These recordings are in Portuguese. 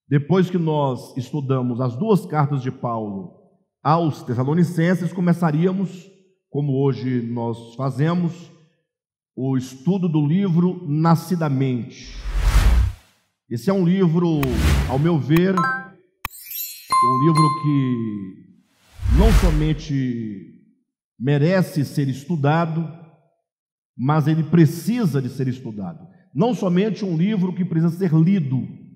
Depois que nós estudamos as duas cartas de Paulo aos Tessalonicenses, começaríamos, como hoje nós fazemos, o estudo do livro Nascidamente. Esse é um livro, ao meu ver, um livro que não somente merece ser estudado, mas ele precisa de ser estudado. Não somente um livro que precisa ser lido,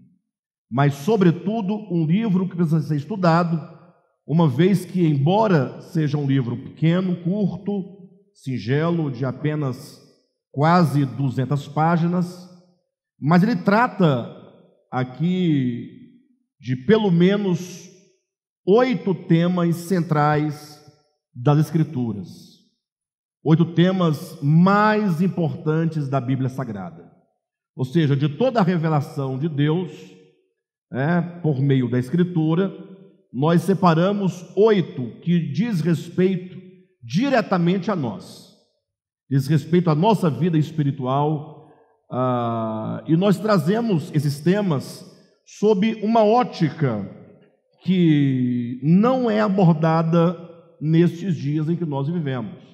mas, sobretudo, um livro que precisa ser estudado, uma vez que, embora seja um livro pequeno, curto, singelo, de apenas quase 200 páginas, mas ele trata aqui de pelo menos 8 temas centrais das Escrituras, 8 temas mais importantes da Bíblia Sagrada, ou seja, de toda a revelação de Deus, por meio da Escritura, nós separamos 8 que diz respeito diretamente a nós, diz respeito à nossa vida espiritual, e nós trazemos esses temas sob uma ótica que não é abordada nestes dias em que nós vivemos.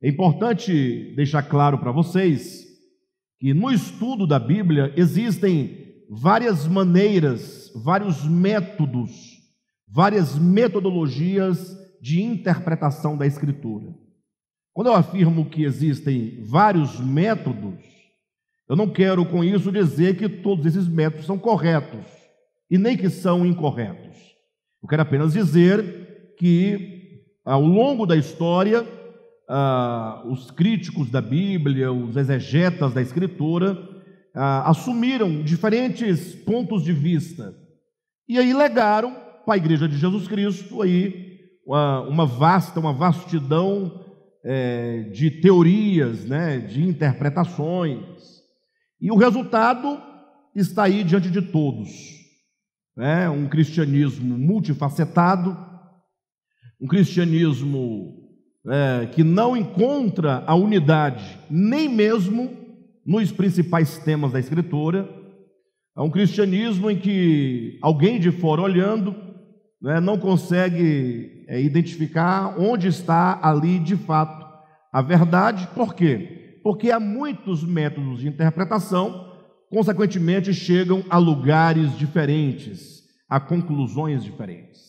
É importante deixar claro para vocês que no estudo da Bíblia existem várias maneiras, vários métodos, várias metodologias de interpretação da Escritura. Quando eu afirmo que existem vários métodos, eu não quero com isso dizer que todos esses métodos são corretos e nem que são incorretos. Eu quero apenas dizer que ao longo da história, os críticos da Bíblia, os exegetas da Escritura, assumiram diferentes pontos de vista e aí legaram para a Igreja de Jesus Cristo aí uma vastidão de teorias, de interpretações, e o resultado está aí diante de todos, um cristianismo multifacetado, um cristianismo que não encontra a unidade nem mesmo nos principais temas da Escritura. É um cristianismo em que alguém de fora olhando não consegue identificar onde está ali de fato a verdade. Por quê? Porque há muitos métodos de interpretação, consequentemente chegam a lugares diferentes, a conclusões diferentes.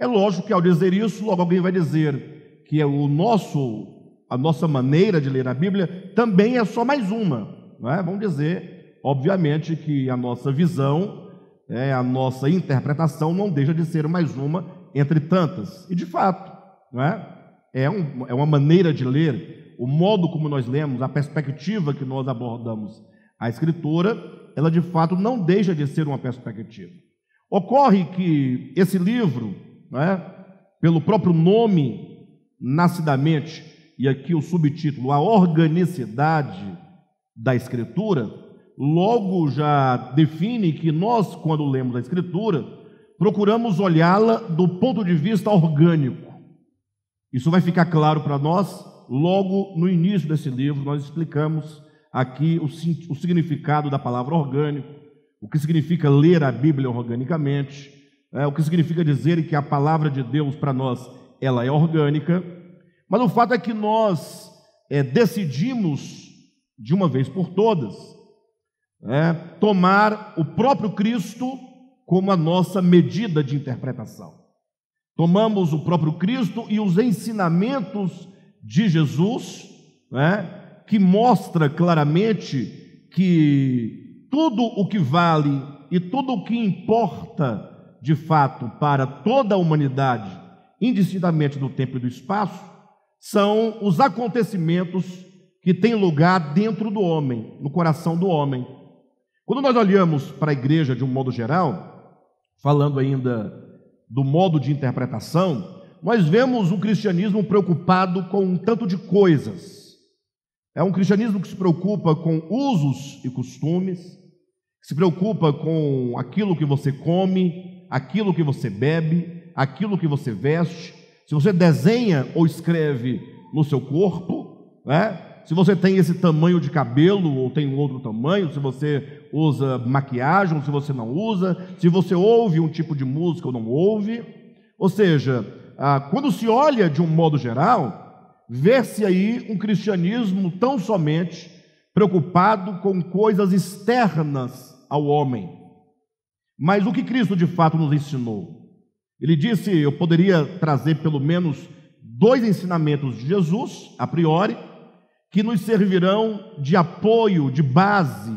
É lógico que ao dizer isso, logo alguém vai dizer que a nossa maneira de ler a Bíblia também é só mais uma. Vamos dizer, obviamente, que a nossa visão, a nossa interpretação não deixa de ser mais uma entre tantas. E de fato, é uma maneira de ler, o modo como nós lemos, a perspectiva que nós abordamos a Escritura, ela de fato não deixa de ser uma perspectiva. Ocorre que esse livro, pelo próprio nome, Nascidamente, e aqui o subtítulo, a organicidade da Escritura, logo já define que nós, quando lemos a Escritura, procuramos olhá-la do ponto de vista orgânico. Isso vai ficar claro para nós logo no início desse livro. Nós explicamos aqui o significado da palavra orgânico, o que significa ler a Bíblia organicamente, o que significa dizer que a palavra de Deus para nós ela é orgânica. Mas o fato é que nós decidimos, de uma vez por todas, tomar o próprio Cristo como a nossa medida de interpretação. Tomamos o próprio Cristo e os ensinamentos de Jesus, que mostra claramente que tudo o que vale e tudo o que importa de fato para toda a humanidade, indistintamente do tempo e do espaço, são os acontecimentos que têm lugar dentro do homem, no coração do homem. Quando nós olhamos para a igreja de um modo geral, falando ainda do modo de interpretação, nós vemos um cristianismo preocupado com um tanto de coisas. É um cristianismo que se preocupa com usos e costumes, se preocupa com aquilo que você come, aquilo que você bebe, aquilo que você veste, se você desenha ou escreve no seu corpo, né? Se você tem esse tamanho de cabelo ou tem um outro tamanho, se você usa maquiagem ou se você não usa, se você ouve um tipo de música ou não ouve. Ou seja, quando se olha de um modo geral, vê-se aí um cristianismo tão somente preocupado com coisas externas ao homem. Mas o que Cristo de fato nos ensinou? Ele disse, eu poderia trazer pelo menos 2 ensinamentos de Jesus, a priori, que nos servirão de apoio, de base,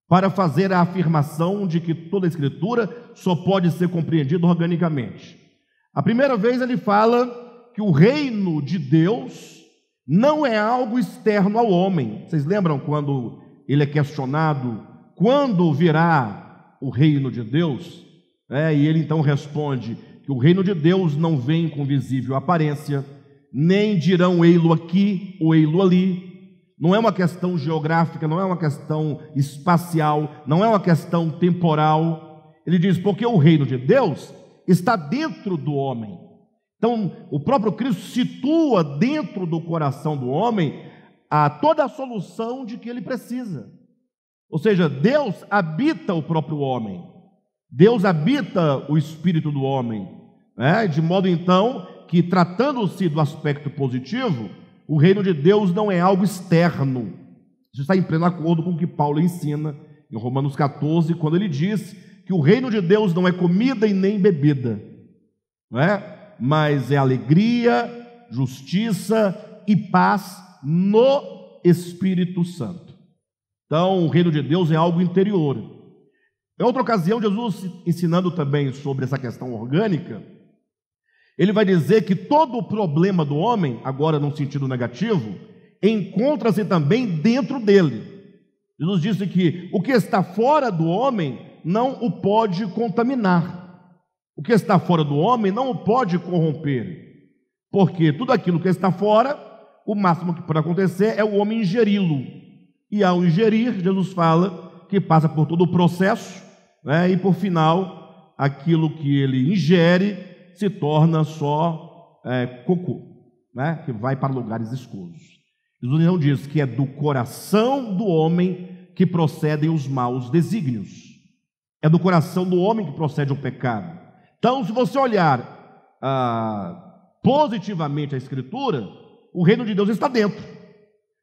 para fazer a afirmação de que toda a Escritura só pode ser compreendida organicamente. A primeira vez ele fala que o reino de Deus não é algo externo ao homem. Vocês lembram quando ele é questionado, quando virá o reino de Deus? E ele então responde que o reino de Deus não vem com visível aparência, nem dirão ei-lo aqui ou ei-lo ali. Não é uma questão geográfica, não é uma questão espacial, não é uma questão temporal. Ele diz, porque o reino de Deus está dentro do homem. Então, o próprio Cristo situa dentro do coração do homem toda a solução de que ele precisa. Ou seja, Deus habita o próprio homem. Deus habita o espírito do homem, de modo então que, tratando-se do aspecto positivo, o reino de Deus não é algo externo. Isso está em pleno acordo com o que Paulo ensina em Romanos 14, quando ele diz que o reino de Deus não é comida e nem bebida, mas é alegria, justiça e paz no Espírito Santo. Então, o reino de Deus é algo interior. Em outra ocasião, Jesus, ensinando também sobre essa questão orgânica, ele vai dizer que todo o problema do homem, agora num sentido negativo, encontra-se também dentro dele. Jesus disse que o que está fora do homem não o pode contaminar. O que está fora do homem não o pode corromper. Porque tudo aquilo que está fora, o máximo que pode acontecer é o homem ingeri-lo. E ao ingerir, Jesus fala que passa por todo o processo, e por final, aquilo que ele ingere se torna só cocô, que vai para lugares escuros. Jesus não diz que é do coração do homem que procedem os maus desígnios. É do coração do homem que procede o pecado. Então, se você olhar positivamente a Escritura, o reino de Deus está dentro.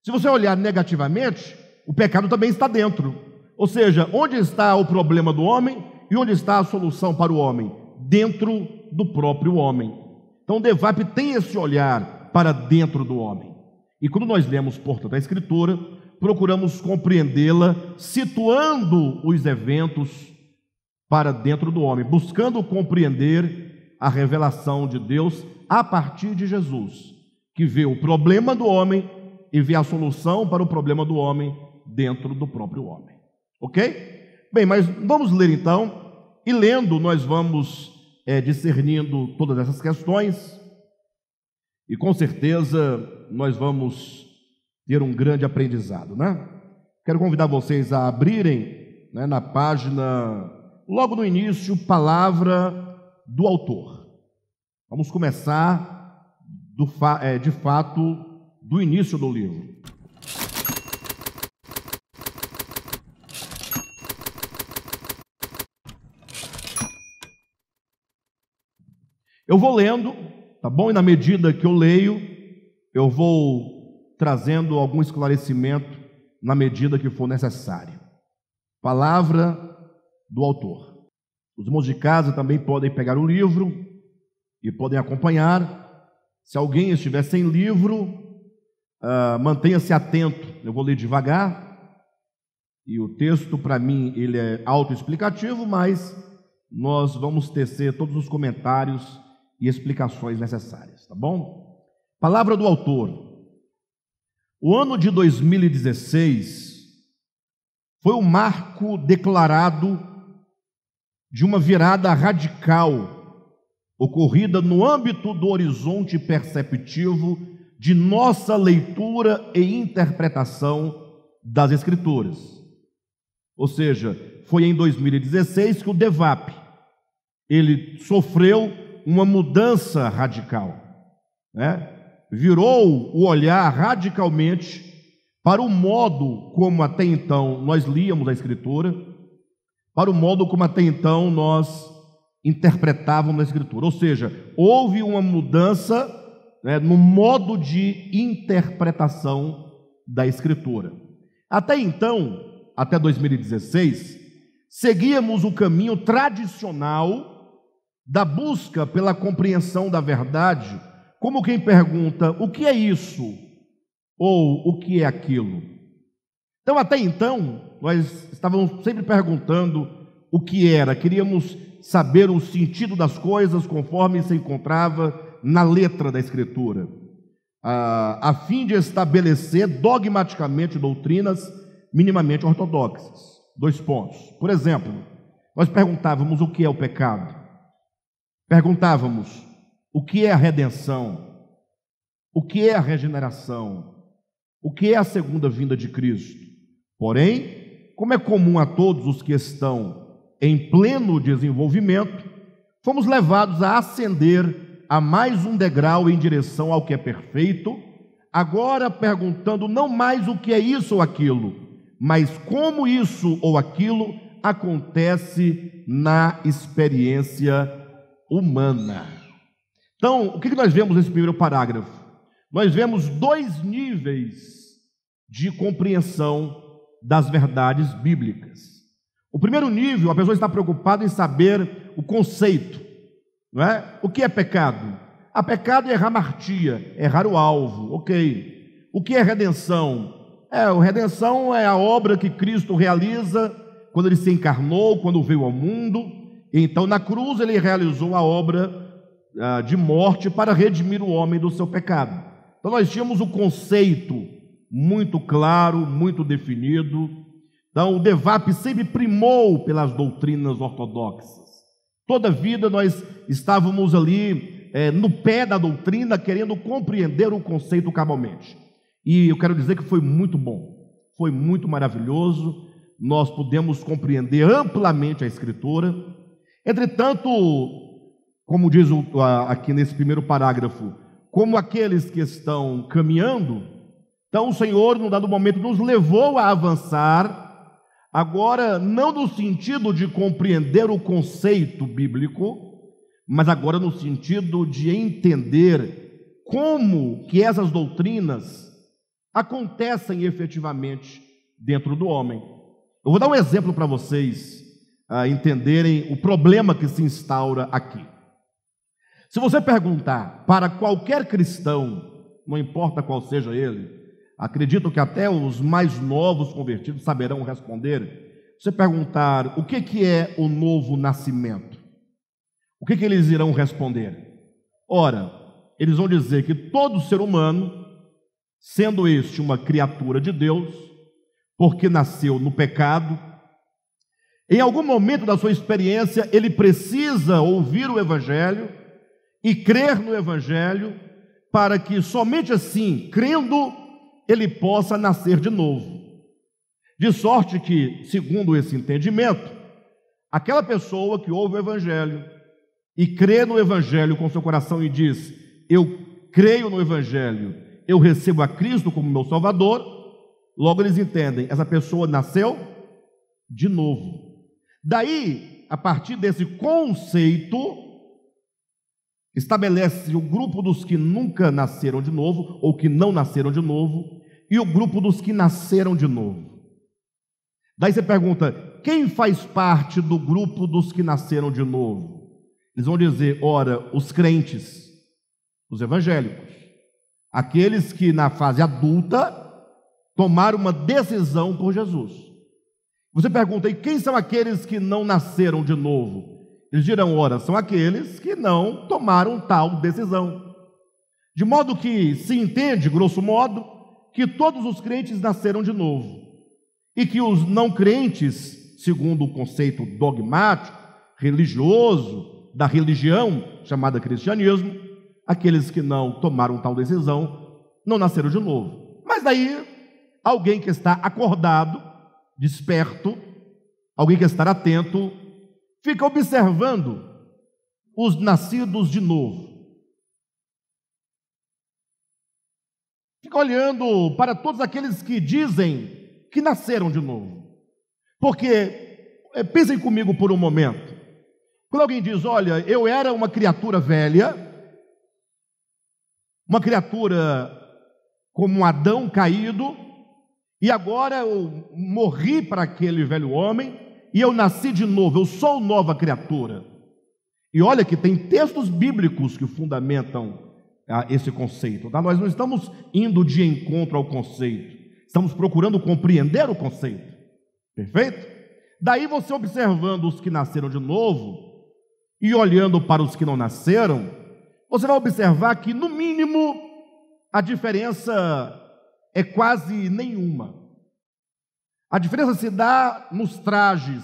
Se você olhar negativamente, o pecado também está dentro. Ou seja, onde está o problema do homem e onde está a solução para o homem? Dentro do próprio homem. Então o Devap tem esse olhar para dentro do homem. E quando nós lemos, portanto, a Escritura, procuramos compreendê-la situando os eventos para dentro do homem, buscando compreender a revelação de Deus a partir de Jesus, que vê o problema do homem e vê a solução para o problema do homem dentro do próprio homem. Ok? Bem, mas vamos ler então, e lendo nós vamos discernindo todas essas questões, e com certeza nós vamos ter um grande aprendizado, Quero convidar vocês a abrirem, na página, logo no início, palavra do autor. Vamos começar, de fato, do início do livro. Eu vou lendo, tá bom? E na medida que eu leio, eu vou trazendo algum esclarecimento na medida que for necessário. Palavra do autor. Os irmãos de casa também podem pegar o livro e podem acompanhar. Se alguém estiver sem livro, mantenha-se atento. Eu vou ler devagar. E o texto, para mim, ele é autoexplicativo, mas nós vamos tecer todos os comentários e explicações necessárias, tá bom? Palavra do autor. O ano de 2016 foi o marco declarado de uma virada radical ocorrida no âmbito do horizonte perceptivo de nossa leitura e interpretação das Escrituras. Ou seja, foi em 2016 que o DEVAP, ele sofreu uma mudança radical, né? Virou o olhar radicalmente para o modo como até então nós líamos a Escritura, para o modo como até então nós interpretávamos a Escritura. Ou seja, houve uma mudança, né, no modo de interpretação da Escritura. Até então, até 2016, seguíamos o caminho tradicional da busca pela compreensão da verdade, como quem pergunta: o que é isso? Ou o que é aquilo? Então, até então, nós estávamos sempre perguntando o que era, queríamos saber o sentido das coisas conforme se encontrava na letra da Escritura, a fim de estabelecer dogmaticamente doutrinas minimamente ortodoxas. 2 pontos. Por exemplo, nós perguntávamos o que é o pecado, perguntávamos o que é a redenção, o que é a regeneração, o que é a segunda vinda de Cristo. Porém, como é comum a todos os que estão em pleno desenvolvimento, fomos levados a ascender a mais um degrau em direção ao que é perfeito, agora perguntando não mais o que é isso ou aquilo, mas como isso ou aquilo acontece na experiência humana. Então, o que nós vemos nesse primeiro parágrafo? Nós vemos 2 níveis de compreensão das verdades bíblicas. O primeiro nível, a pessoa está preocupada em saber o conceito, não é? O que é pecado? Pecado é errar hamartia, errar o alvo, ok. O que é redenção? Redenção é a obra que Cristo realiza quando ele se encarnou, quando veio ao mundo. Então, na cruz, ele realizou a obra de morte para redimir o homem do seu pecado. Então, nós tínhamos o conceito muito claro, muito definido. Então, o DEVAP sempre primou pelas doutrinas ortodoxas. Toda a vida nós estávamos ali no pé da doutrina, querendo compreender o conceito cabalmente. E eu quero dizer que foi muito bom, foi muito maravilhoso. Nós pudemos compreender amplamente a Escritura. Entretanto, como diz aqui nesse primeiro parágrafo, como aqueles que estão caminhando, então o Senhor, num dado momento, nos levou a avançar, agora não no sentido de compreender o conceito bíblico, mas agora no sentido de entender como que essas doutrinas acontecem efetivamente dentro do homem. Eu vou dar um exemplo para vocês entenderem o problema que se instaura aqui. Se você perguntar para qualquer cristão, não importa qual seja ele, acredito que até os mais novos convertidos saberão responder. Se você perguntar o que é o novo nascimento, o que eles irão responder? Ora, eles vão dizer que todo ser humano, sendo este uma criatura de Deus, porque nasceu no pecado, em algum momento da sua experiência, ele precisa ouvir o Evangelho e crer no Evangelho, para que somente assim, crendo, ele possa nascer de novo. De sorte que, segundo esse entendimento, aquela pessoa que ouve o Evangelho e crê no Evangelho com seu coração e diz: eu creio no Evangelho, eu recebo a Cristo como meu Salvador, logo eles entendem, essa pessoa nasceu de novo. Daí, a partir desse conceito, estabelece o grupo dos que nunca nasceram de novo, ou que não nasceram de novo, e o grupo dos que nasceram de novo. Daí você pergunta: quem faz parte do grupo dos que nasceram de novo? Eles vão dizer: ora, os crentes, os evangélicos, aqueles que na fase adulta tomaram uma decisão por Jesus. Você pergunta: e quem são aqueles que não nasceram de novo? Eles dirão: ora, são aqueles que não tomaram tal decisão. De modo que se entende, grosso modo, que todos os crentes nasceram de novo, e que os não crentes, segundo o conceito dogmático, religioso, da religião chamada cristianismo, aqueles que não tomaram tal decisão, não nasceram de novo. Mas daí, alguém que está acordado, desperto, alguém que estar atento, fica observando os nascidos de novo. Fica olhando para todos aqueles que dizem que nasceram de novo. Porque, pensem comigo por um momento. Quando alguém diz, olha, eu era uma criatura velha, uma criatura como um Adão caído, e agora eu morri para aquele velho homem, e eu nasci de novo, eu sou nova criatura. E olha que tem textos bíblicos que fundamentam esse conceito. Tá? Nós não estamos indo de encontro ao conceito, estamos procurando compreender o conceito. Perfeito? Daí você observando os que nasceram de novo e olhando para os que não nasceram, você vai observar que, no mínimo, a diferença é quase nenhuma. A diferença se dá nos trajes,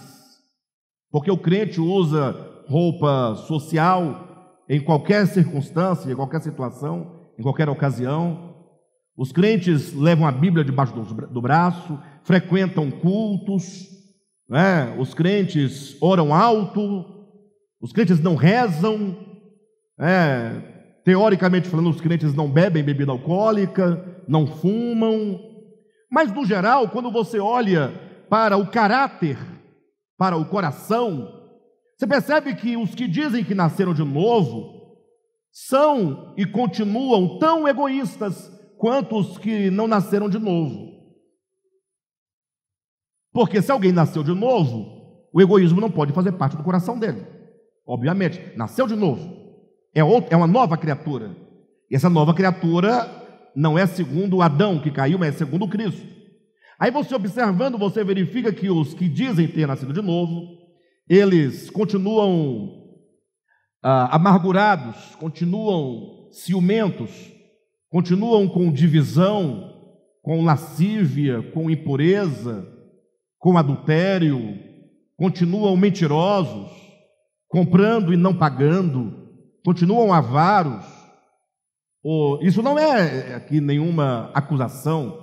porque o crente usa roupa social em qualquer circunstância, em qualquer situação, em qualquer ocasião. Os crentes levam a Bíblia debaixo do braço, frequentam cultos, né? Os crentes oram alto, os crentes não rezam, teoricamente falando, os crentes não bebem bebida alcoólica, não fumam, mas no geral, quando você olha para o caráter, para o coração, você percebe que os que dizem que nasceram de novo são e continuam tão egoístas quanto os que não nasceram de novo. Porque se alguém nasceu de novo, o egoísmo não pode fazer parte do coração dele. Obviamente, nasceu de novo. É uma nova criatura. E essa nova criatura não é segundo Adão que caiu, mas é segundo Cristo. Aí você observando, você verifica que os que dizem ter nascido de novo, eles continuam amargurados, continuam ciumentos, continuam com divisão, com lascívia, com impureza, com adultério, continuam mentirosos, comprando e não pagando, continuam avaros. Isso não é aqui nenhuma acusação,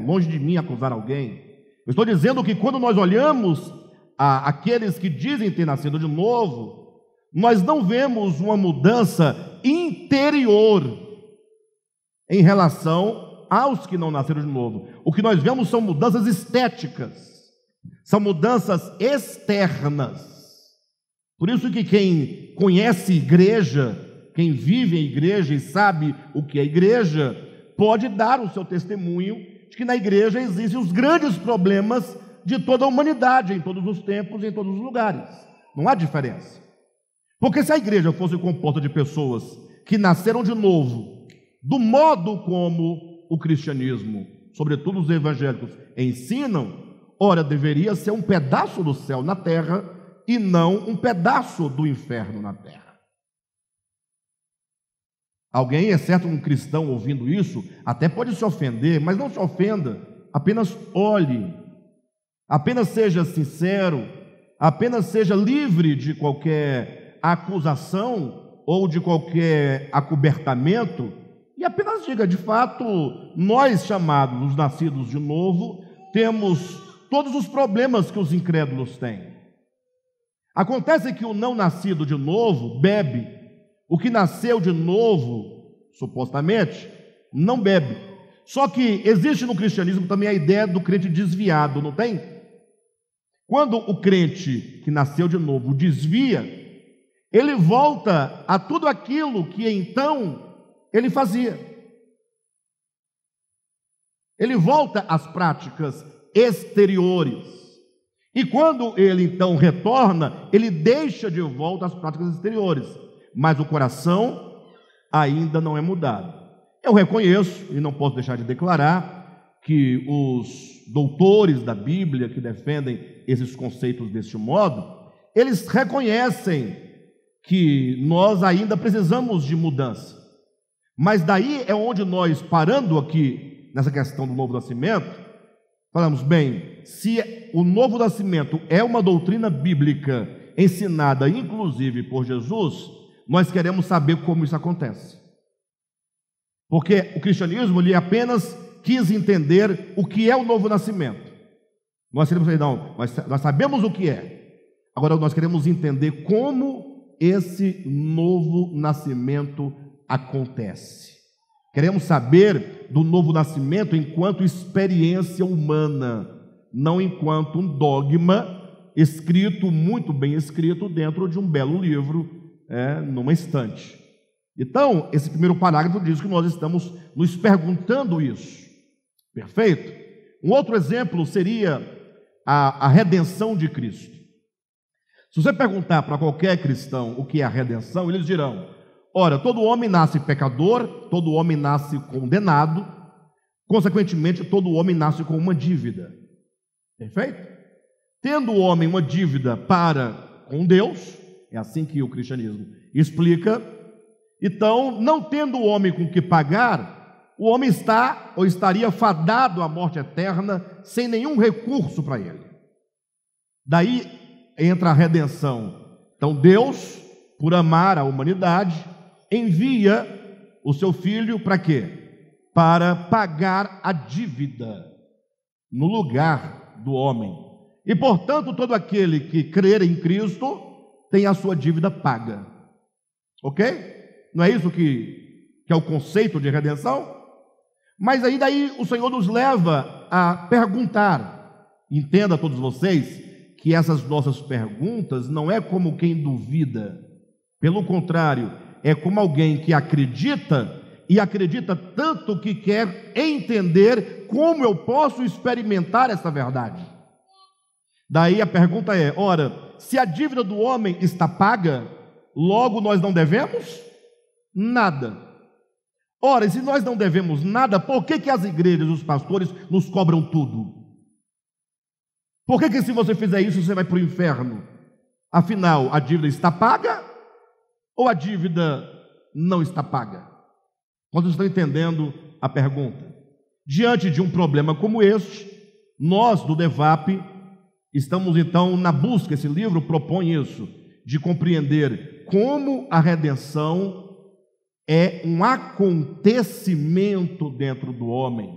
longe de mim acusar alguém. Eu estou dizendo que quando nós olhamos aqueles que dizem ter nascido de novo, nós não vemos uma mudança interior em relação aos que não nasceram de novo. O que nós vemos são mudanças estéticas, são mudanças externas. Por isso que quem conhece igreja, quem vive em igreja e sabe o que é igreja, pode dar o seu testemunho de que na igreja existem os grandes problemas de toda a humanidade, em todos os tempos e em todos os lugares. Não há diferença. Porque se a igreja fosse composta de pessoas que nasceram de novo, do modo como o cristianismo, sobretudo os evangélicos, ensinam, ora, deveria ser um pedaço do céu na terra e não um pedaço do inferno na terra. Alguém, exceto um cristão ouvindo isso, até pode se ofender, mas não se ofenda, apenas olhe, apenas seja sincero, apenas seja livre de qualquer acusação ou de qualquer acobertamento e apenas diga, de fato, nós chamados, os nascidos de novo, temos todos os problemas que os incrédulos têm. Acontece que o não nascido de novo bebe, o que nasceu de novo, supostamente, não bebe. Só que existe no cristianismo também a ideia do crente desviado, não tem? Quando o crente que nasceu de novo desvia, ele volta a tudo aquilo que então ele fazia. Ele volta às práticas exteriores. E quando ele então retorna, ele deixa de volta as práticas exteriores, mas o coração ainda não é mudado. Eu reconheço, e não posso deixar de declarar, que os doutores da Bíblia que defendem esses conceitos deste modo, eles reconhecem que nós ainda precisamos de mudança. Mas daí é onde nós, parando aqui nessa questão do novo nascimento, falamos, bem, se o novo nascimento é uma doutrina bíblica ensinada inclusive por Jesus, nós queremos saber como isso acontece. Porque o cristianismo ele apenas quis entender o que é o novo nascimento, Nós queremos dizer, não, nós sabemos o que é. Agora nós queremos entender como esse novo nascimento acontece. Queremos saber do novo nascimento enquanto experiência humana, não enquanto um dogma escrito, muito bem escrito, dentro de um belo livro, numa estante. Então, esse primeiro parágrafo diz que nós estamos nos perguntando isso. Perfeito? Um outro exemplo seria a redenção de Cristo. Se você perguntar para qualquer cristão o que é a redenção, eles dirão: ora, todo homem nasce pecador, todo homem nasce condenado, consequentemente, todo homem nasce com uma dívida. Perfeito? Tendo o homem uma dívida para com Deus, é assim que o cristianismo explica, então, não tendo o homem com que pagar, o homem está ou estaria fadado à morte eterna, sem nenhum recurso para ele. Daí entra a redenção. Então, Deus, por amar a humanidade, envia o seu Filho para quê? Para pagar a dívida no lugar do homem. E, portanto, todo aquele que crer em Cristo tem a sua dívida paga. Ok? Não é isso que é o conceito de redenção? Mas aí daí o Senhor nos leva a perguntar. Entenda todos vocês que essas nossas perguntas não é como quem duvida. Pelo contrário, é como alguém que acredita, e acredita tanto que quer entender como eu posso experimentar essa verdade. Daí a pergunta é: ora, se a dívida do homem está paga, logo nós não devemos nada. Ora, e se nós não devemos nada, por que as igrejas, os pastores nos cobram tudo? Por que se você fizer isso, você vai para o inferno? Afinal, a dívida está paga ou a dívida não está paga? Vocês estão entendendo a pergunta? Diante de um problema como este, nós do DEVAP estamos então na busca, esse livro propõe isso, de compreender como a redenção é um acontecimento dentro do homem.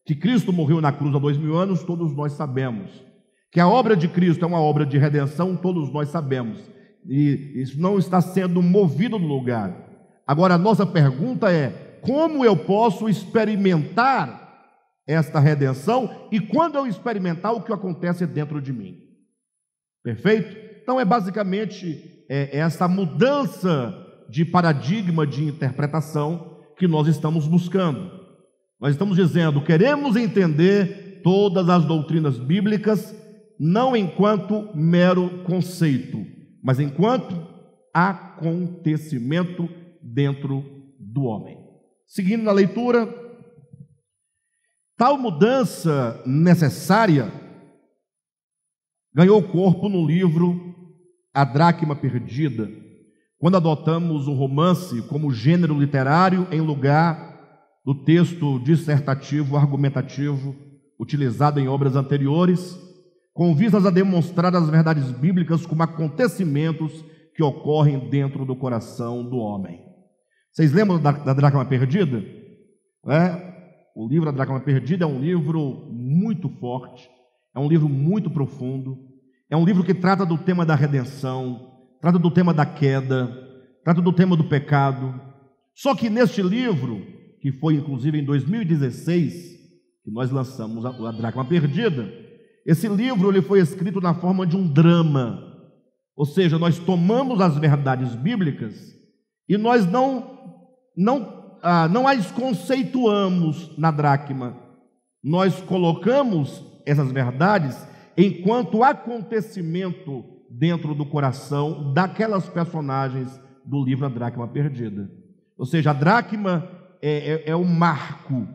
Que Cristo morreu na cruz há 2000 anos, todos nós sabemos. Que a obra de Cristo é uma obra de redenção, todos nós sabemos. E isso não está sendo movido no lugar. Agora a nossa pergunta é: como eu posso experimentar esta redenção? E quando eu experimentar, o que acontece dentro de mim? Perfeito? Então é basicamente essa mudança de paradigma de interpretação que nós estamos buscando. Nós estamos dizendo: queremos entender todas as doutrinas bíblicas, não enquanto mero conceito, mas enquanto acontecimento dentro do homem. Seguindo na leitura, tal mudança necessária ganhou corpo no livro A Dracma Perdida, quando adotamos o romance como gênero literário em lugar do texto dissertativo argumentativo utilizado em obras anteriores, com vistas a demonstrar as verdades bíblicas como acontecimentos que ocorrem dentro do coração do homem. Vocês lembram da Dracma Perdida? O livro A Dracma Perdida é um livro muito forte, é um livro muito profundo, é um livro que trata do tema da redenção, trata do tema da queda, trata do tema do pecado. Só que neste livro, que foi inclusive em 2016, que nós lançamos a Dracma Perdida, esse livro ele foi escrito na forma de um drama. Ou seja, nós tomamos as verdades bíblicas e nós não as conceituamos na dracma. Nós colocamos essas verdades enquanto acontecimento dentro do coração daquelas personagens do livro A Dracma Perdida. Ou seja, a dracma é o marco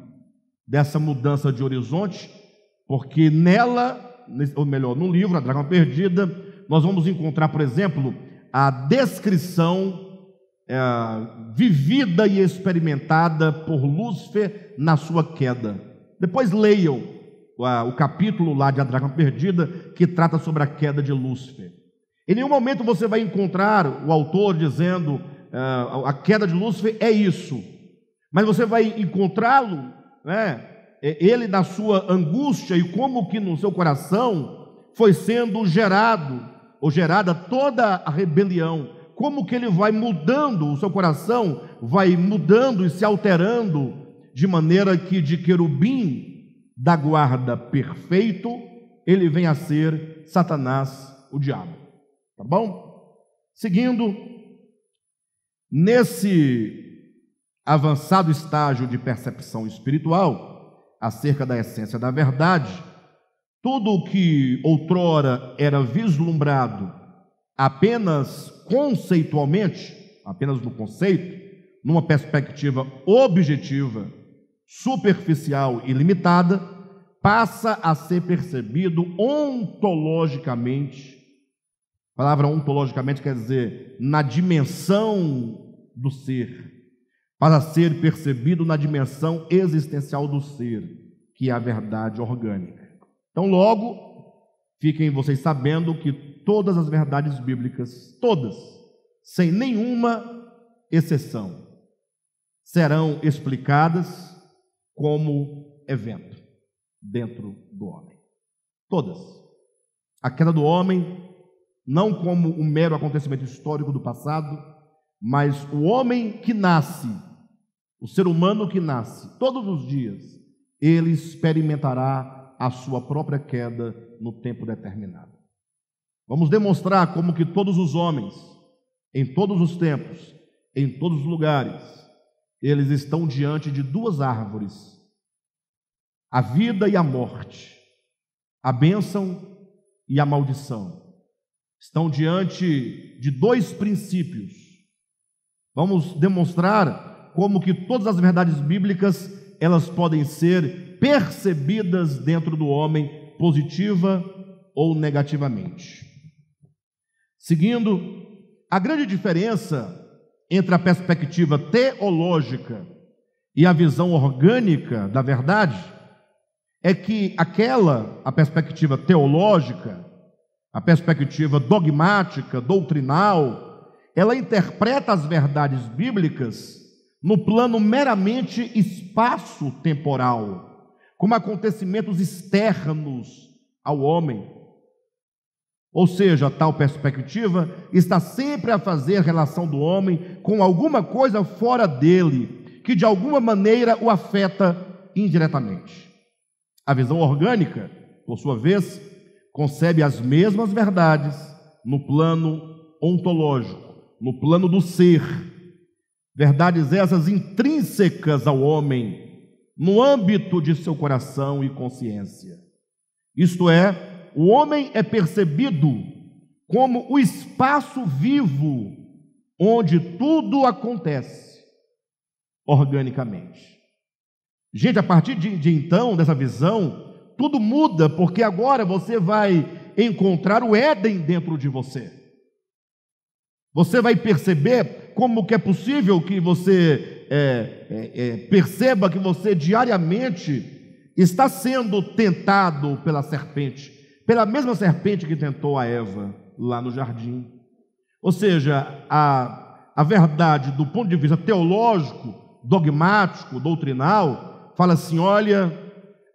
dessa mudança de horizonte, porque nela, ou melhor, no livro A Dracma Perdida, nós vamos encontrar, por exemplo, a descrição vivida e experimentada por Lúcifer na sua queda. Depois leiam o capítulo lá de A Dracma Perdida, que trata sobre a queda de Lúcifer. Em nenhum momento você vai encontrar o autor dizendo a queda de Lúcifer é isso, mas você vai encontrá-lo ele na sua angústia, e como que no seu coração foi sendo gerado ou gerada toda a rebelião, como que ele vai mudando, o seu coração vai mudando e se alterando, de maneira que de querubim da guarda perfeito, ele vem a ser Satanás, o diabo. Tá bom? Seguindo, nesse avançado estágio de percepção espiritual, acerca da essência da verdade, tudo o que outrora era vislumbrado apenas conceitualmente, apenas no conceito, numa perspectiva objetiva, superficial e limitada, passa a ser percebido ontologicamente. A palavra ontologicamente quer dizer na dimensão do ser, para ser percebido na dimensão existencial do ser, que é a verdade orgânica. Então, logo, fiquem vocês sabendo que todas as verdades bíblicas, todas, sem nenhuma exceção, serão explicadas como evento dentro do homem. Todas. A queda do homem, não como um mero acontecimento histórico do passado, mas o homem que nasce, o ser humano que nasce, todos os dias, ele experimentará a sua própria queda no tempo determinado. Vamos demonstrar como que todos os homens, em todos os tempos, em todos os lugares, eles estão diante de duas árvores: a vida e a morte, a bênção e a maldição. Estão diante de dois princípios. Vamos demonstrar como que todas as verdades bíblicas, elas podem ser percebidas dentro do homem, positiva ou negativamente. Seguindo, a grande diferença entre a perspectiva teológica e a visão orgânica da verdade é que a perspectiva teológica, a perspectiva dogmática, doutrinal, ela interpreta as verdades bíblicas no plano meramente espaço-temporal, como acontecimentos externos ao homem. Ou seja, tal perspectiva está sempre a fazer relação do homem com alguma coisa fora dele, que de alguma maneira o afeta indiretamente. A visão orgânica, por sua vez, concebe as mesmas verdades no plano ontológico, no plano do ser. Verdades essas intrínsecas ao homem, no âmbito de seu coração e consciência. Isto é, o homem é percebido como o espaço vivo onde tudo acontece organicamente. Gente, a partir de então, dessa visão, tudo muda, porque agora você vai encontrar o Éden dentro de você. Você vai perceber como que é possível que você perceba que você diariamente está sendo tentado pela serpente, pela mesma serpente que tentou a Eva lá no jardim. Ou seja, a verdade do ponto de vista teológico, dogmático, doutrinal, fala assim: olha,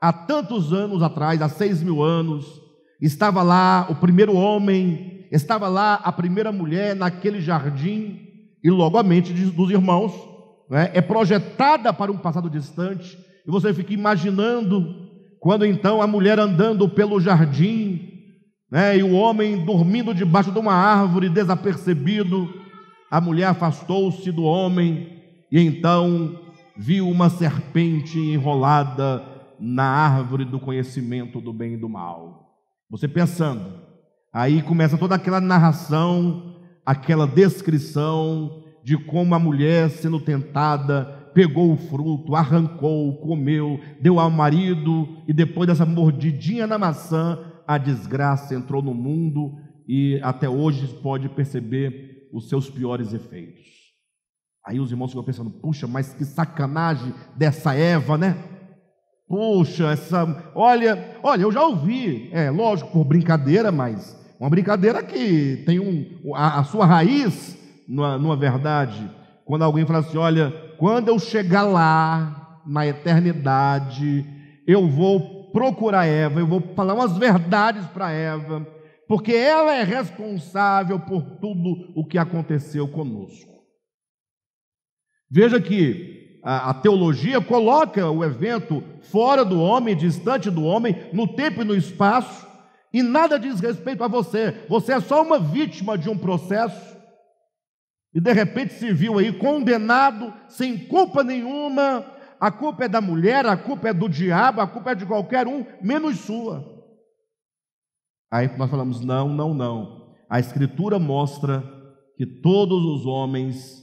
há tantos anos atrás, há 6.000 anos, estava lá o primeiro homem, estava lá a primeira mulher naquele jardim, e logo a mente dos irmãos é projetada para um passado distante, e você fica imaginando quando então a mulher andando pelo jardim, e o homem dormindo debaixo de uma árvore desapercebido. A mulher afastou-se do homem e então viu uma serpente enrolada na árvore do conhecimento do bem e do mal. Você pensando, aí começa toda aquela narração, aquela descrição de como a mulher, sendo tentada, pegou o fruto, arrancou, comeu, deu ao marido, e depois dessa mordidinha na maçã, a desgraça entrou no mundo, e até hoje pode perceber os seus piores efeitos. Aí os irmãos ficam pensando: puxa, mas que sacanagem dessa Eva, né? Puxa, olha, eu já ouvi, lógico, por brincadeira, mas uma brincadeira que tem a sua raiz numa verdade. Quando alguém fala assim: olha, quando eu chegar lá na eternidade, eu vou procurar Eva, eu vou falar umas verdades para Eva, porque ela é responsável por tudo o que aconteceu conosco. Veja que a teologia coloca o evento fora do homem, distante do homem, no tempo e no espaço, e nada diz respeito a você. Você é só uma vítima de um processo, e de repente se viu aí condenado, sem culpa nenhuma. A culpa é da mulher, a culpa é do diabo, a culpa é de qualquer um, menos sua. Aí nós falamos, não. A Escritura mostra que todos os homens,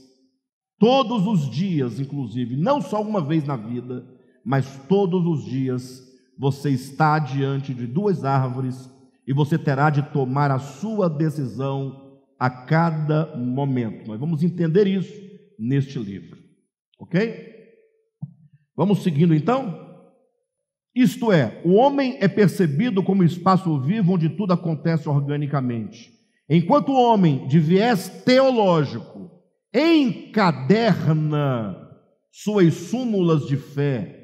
todos os dias, inclusive, não só uma vez na vida, mas todos os dias, você está diante de duas árvores e você terá de tomar a sua decisão a cada momento. Nós vamos entender isso neste livro, ok? Vamos seguindo então? Isto é, o homem é percebido como espaço vivo onde tudo acontece organicamente. Enquanto o homem de viés teológico encaderna suas súmulas de fé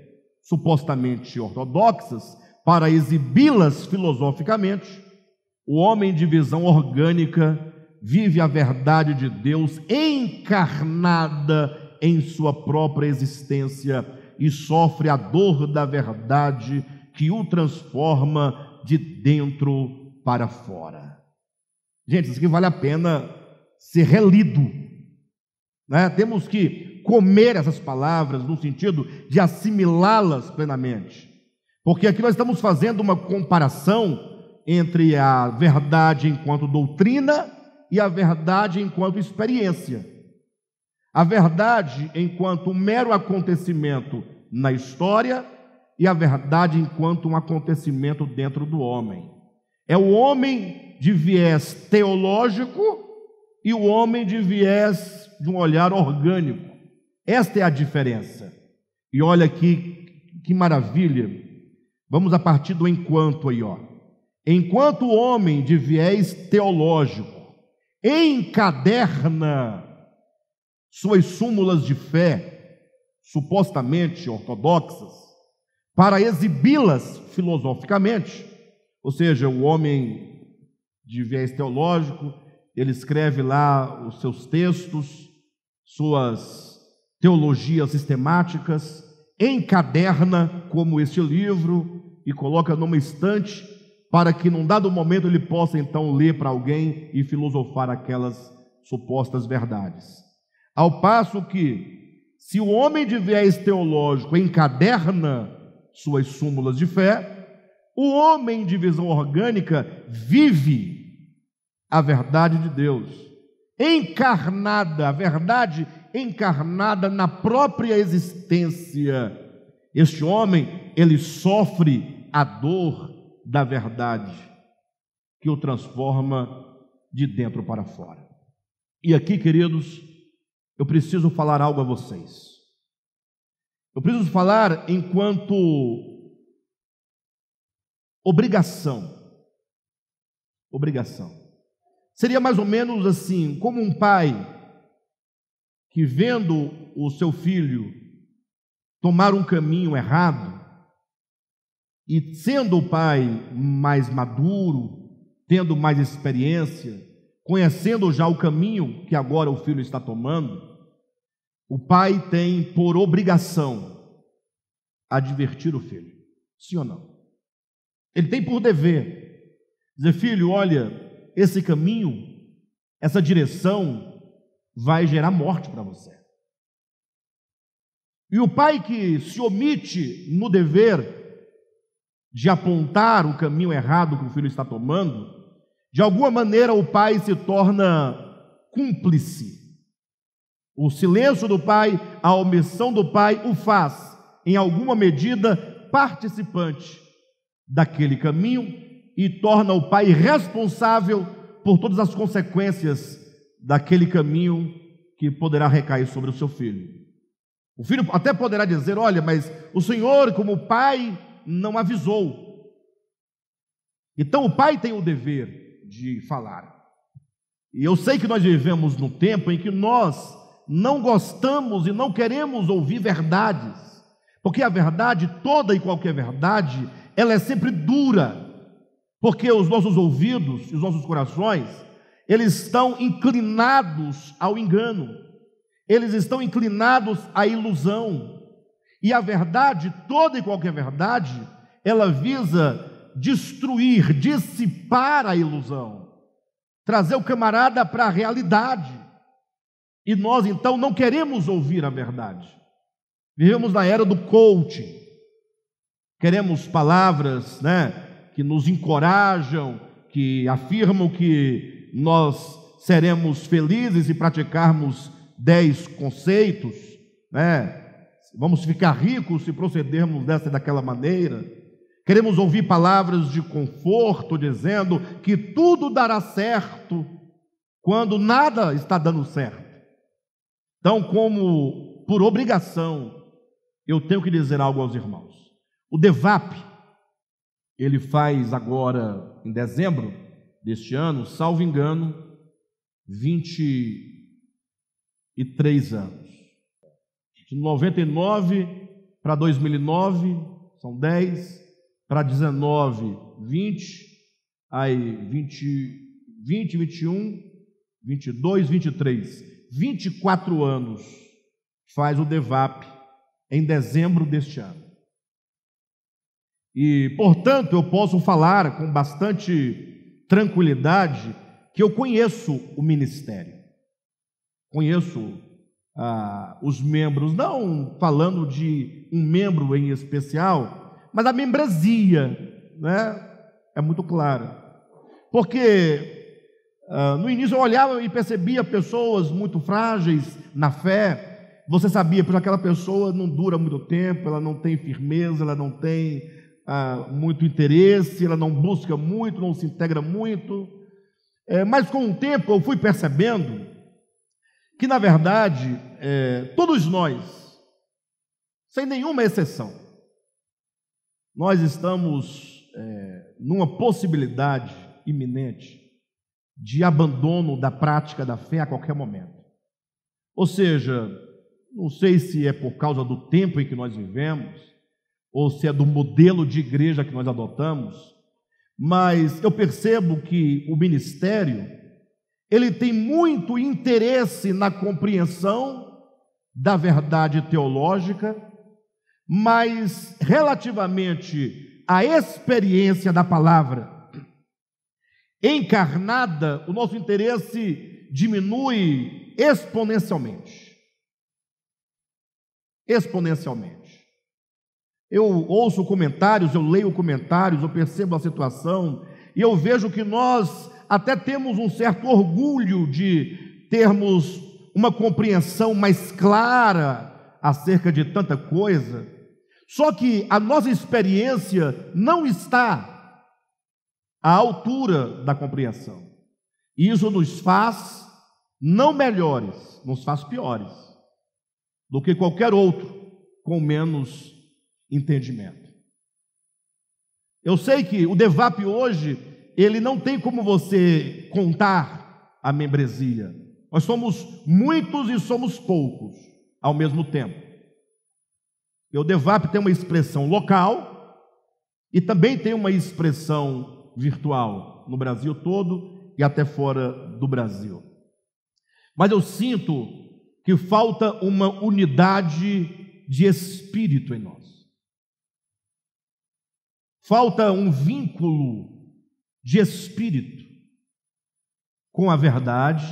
supostamente ortodoxas para exibi-las filosoficamente, o homem de visão orgânica vive a verdade de Deus encarnada em sua própria existência e sofre a dor da verdade que o transforma de dentro para fora. Gente, isso aqui vale a pena ser relido, né? Temos que comer essas palavras no sentido de assimilá-las plenamente, porque aqui nós estamos fazendo uma comparação entre a verdade enquanto doutrina e a verdade enquanto experiência. A verdade enquanto um mero acontecimento na história e a verdade enquanto um acontecimento dentro do homem. É o homem de viés teológico e o homem de viés de um olhar orgânico. Esta é a diferença. E olha aqui que maravilha. Vamos a partir do enquanto aí, ó. Enquanto o homem de viés teológico encaderna suas súmulas de fé, supostamente ortodoxas, para exibi-las filosoficamente, ou seja, o homem de viés teológico, ele escreve lá os seus textos, suas teologias sistemáticas, encaderna como este livro e coloca numa estante para que num dado momento ele possa então ler para alguém e filosofar aquelas supostas verdades. Ao passo que, se o homem de viés teológico encaderna suas súmulas de fé, o homem de visão orgânica vive a verdade de Deus, encarnada, a verdade encarnada na própria existência. Este homem, ele sofre a dor da verdade, que o transforma de dentro para fora. E aqui, queridos, eu preciso falar algo a vocês. Eu preciso falar enquanto obrigação. Seria mais ou menos assim, como um pai que, vendo o seu filho tomar um caminho errado, e sendo o pai mais maduro, tendo mais experiência, conhecendo já o caminho que agora o filho está tomando, o pai tem por obrigação advertir o filho, sim ou não? Ele tem por dever dizer: filho, olha, esse caminho, essa direção vai gerar morte para você. E o pai que se omite no dever de apontar o caminho errado que o filho está tomando, de alguma maneira o pai se torna cúmplice. O silêncio do pai, a omissão do pai o faz, em alguma medida, participante daquele caminho e torna o pai responsável por todas as consequências daquele caminho que poderá recair sobre o seu filho. O filho até poderá dizer: olha, mas o senhor, como pai, não avisou. Então o pai tem o dever de falar. E eu sei que nós vivemos num tempo em que nós não gostamos e não queremos ouvir verdades, Porque a verdade, toda e qualquer verdade, ela é sempre dura, porque os nossos ouvidos e os nossos corações, eles estão inclinados ao engano, eles estão inclinados à ilusão, e a verdade, toda e qualquer verdade, ela visa destruir, dissipar a ilusão, trazer o camarada para a realidade, e nós então não queremos ouvir a verdade. Vivemos na era do coaching, queremos palavras, que nos encorajam, que afirmam que nós seremos felizes se praticarmos 10 conceitos, vamos ficar ricos se procedermos dessa e daquela maneira. Queremos ouvir palavras de conforto, dizendo que tudo dará certo, quando nada está dando certo. Então, como por obrigação, eu tenho que dizer algo aos irmãos. O DEVAP, ele faz agora, em dezembro deste ano, salvo engano, 23 anos. De 99 para 2009, são 10, para 19, 20, aí 20, 21, 22, 23, 24 anos faz o DEVAP em dezembro deste ano. E, portanto, eu posso falar com bastante tranquilidade que eu conheço o ministério, conheço os membros, não falando de um membro em especial, mas a membresia, é muito clara, porque no início eu olhava e percebia pessoas muito frágeis na fé. Você sabia que aquela pessoa não dura muito tempo, ela não tem firmeza, ela não tem muito interesse, ela não busca muito, não se integra muito, mas com o tempo eu fui percebendo que, na verdade, todos nós, sem nenhuma exceção, nós estamos numa possibilidade iminente de abandono da prática da fé a qualquer momento. Ou seja, não sei se é por causa do tempo em que nós vivemos, ou se é do modelo de igreja que nós adotamos, mas eu percebo que o ministério, ele tem muito interesse na compreensão da verdade teológica, mas relativamente à experiência da palavra encarnada, o nosso interesse diminui exponencialmente. Exponencialmente. Eu ouço comentários, eu leio comentários, eu percebo a situação e eu vejo que nós até temos um certo orgulho de termos uma compreensão mais clara acerca de tanta coisa, só que a nossa experiência não está à altura da compreensão, e isso nos faz não melhores, nos faz piores do que qualquer outro com menos entendimento. Eu sei que o DEVAP hoje, ele não tem como você contar a membresia. Nós somos muitos e somos poucos ao mesmo tempo. E o DEVAP tem uma expressão local e também tem uma expressão virtual no Brasil todo e até fora do Brasil. Mas eu sinto que falta uma unidade de espírito em nós. Falta um vínculo de espírito com a verdade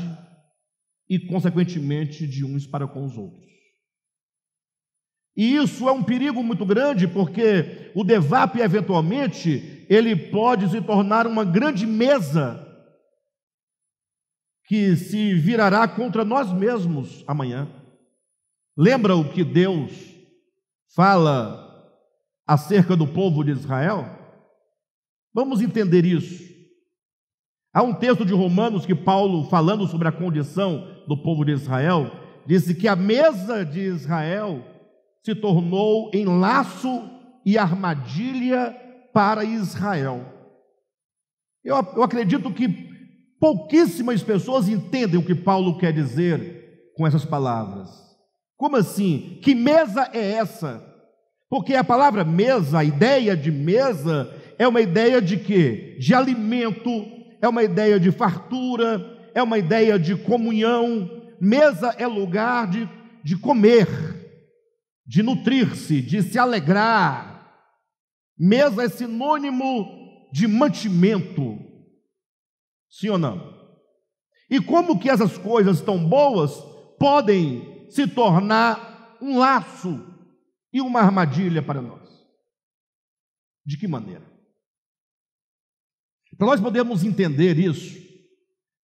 e, consequentemente, de uns para com os outros. E isso é um perigo muito grande, porque o DEVAP, eventualmente, ele pode se tornar uma grande mesa que se virará contra nós mesmos amanhã. Lembra o que Deus fala acerca do povo de Israel? Vamos entender isso. Há um texto de Romanos que Paulo, falando sobre a condição do povo de Israel, disse que a mesa de Israel se tornou em laço e armadilha para Israel. Eu acredito que pouquíssimas pessoas entendem o que Paulo quer dizer com essas palavras. Como assim? Que mesa é essa? Porque a palavra mesa, a ideia de mesa, é uma ideia de quê? De alimento, é uma ideia de fartura, é uma ideia de comunhão. Mesa é lugar de comer, de nutrir-se, de se alegrar. Mesa é sinônimo de mantimento. Sim ou não? E como que essas coisas tão boas podem se tornar um laço e uma armadilha para nós? De que maneira? Para nós podermos entender isso,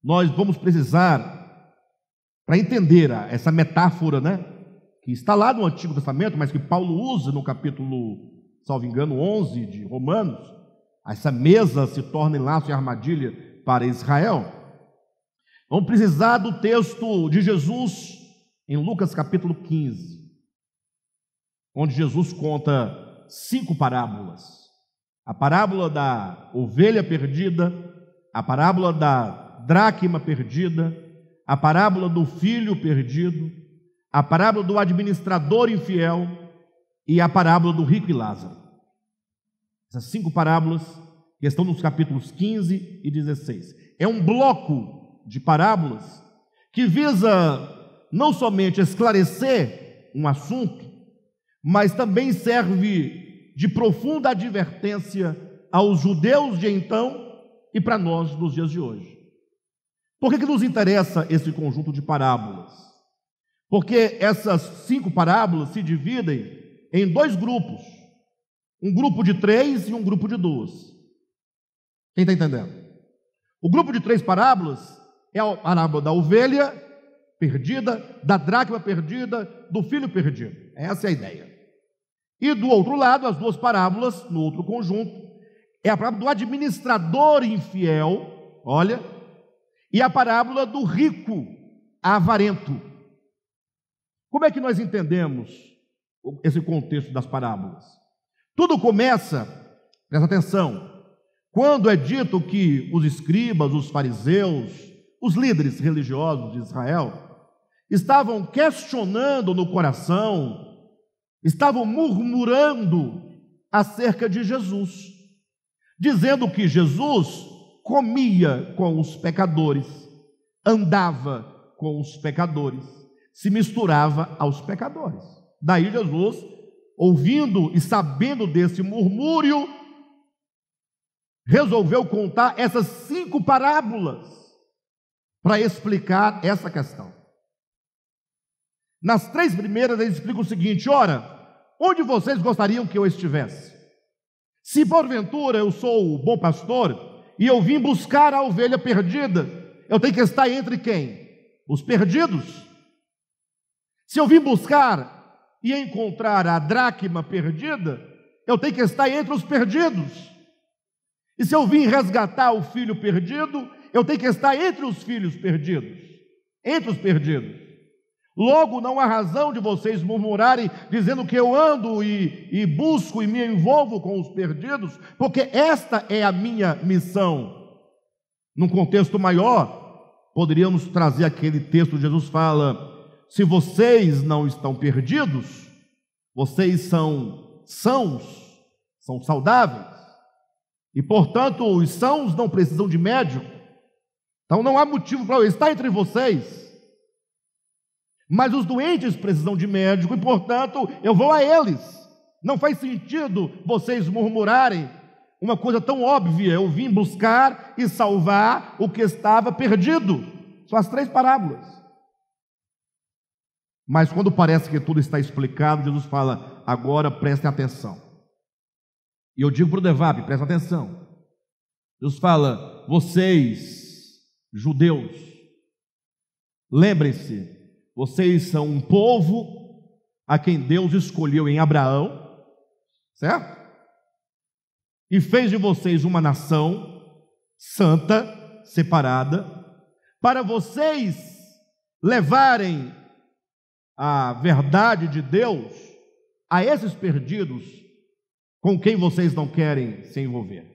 nós vamos precisar, para entender essa metáfora, né, que está lá no Antigo Testamento, mas que Paulo usa no capítulo, salvo engano, 11 de Romanos, essa mesa se torna em laço e armadilha para Israel. Vamos precisar do texto de Jesus em Lucas capítulo 15, onde Jesus conta 5 parábolas. A parábola da ovelha perdida, a parábola da dracma perdida, a parábola do filho perdido, a parábola do administrador infiel e a parábola do rico e Lázaro. Essas 5 parábolas que estão nos capítulos 15 e 16. É um bloco de parábolas que visa não somente esclarecer um assunto, mas também serve de profunda advertência aos judeus de então e para nós nos dias de hoje. Por que nos interessa esse conjunto de parábolas? Porque essas 5 parábolas se dividem em 2 grupos, um grupo de 3 e um grupo de 2. Quem está entendendo? O grupo de 3 parábolas é a parábola da ovelha perdida, da dracma perdida, do filho perdido. Essa é a ideia. E do outro lado, as 2 parábolas, no outro conjunto, é a parábola do administrador infiel, olha, e a parábola do rico avarento. Como é que nós entendemos esse contexto das parábolas? Tudo começa, presta atenção, quando é dito que os escribas, os fariseus, os líderes religiosos de Israel estavam questionando no coração, estavam murmurando acerca de Jesus, dizendo que Jesus comia com os pecadores, andava com os pecadores, se misturava aos pecadores. Daí Jesus, ouvindo e sabendo desse murmúrio, resolveu contar essas 5 parábolas para explicar essa questão. Nas 3 primeiras ele explica o seguinte: ora, onde vocês gostariam que eu estivesse? Se porventura eu sou o bom pastor e eu vim buscar a ovelha perdida, eu tenho que estar entre quem? Os perdidos. Se eu vim buscar e encontrar a dracma perdida, eu tenho que estar entre os perdidos. E se eu vim resgatar o filho perdido, eu tenho que estar entre os filhos perdidos, entre os perdidos. Logo, não há razão de vocês murmurarem, dizendo que eu ando e busco e me envolvo com os perdidos, porque esta é a minha missão. Num contexto maior, poderíamos trazer aquele texto, Jesus fala: se vocês não estão perdidos, vocês são sãos, são saudáveis, e portanto os sãos não precisam de médico, então não há motivo para eu estar entre vocês. Mas os doentes precisam de médico e, portanto, eu vou a eles. Não faz sentido vocês murmurarem uma coisa tão óbvia: eu vim buscar e salvar o que estava perdido. São as 3 parábolas. Mas quando parece que tudo está explicado, Jesus fala: agora prestem atenção. E eu digo para o Devap: presta atenção. Jesus fala: vocês, judeus, lembrem-se, vocês são um povo a quem Deus escolheu em Abraão, certo? E fez de vocês uma nação santa, separada, para vocês levarem a verdade de Deus a esses perdidos com quem vocês não querem se envolver.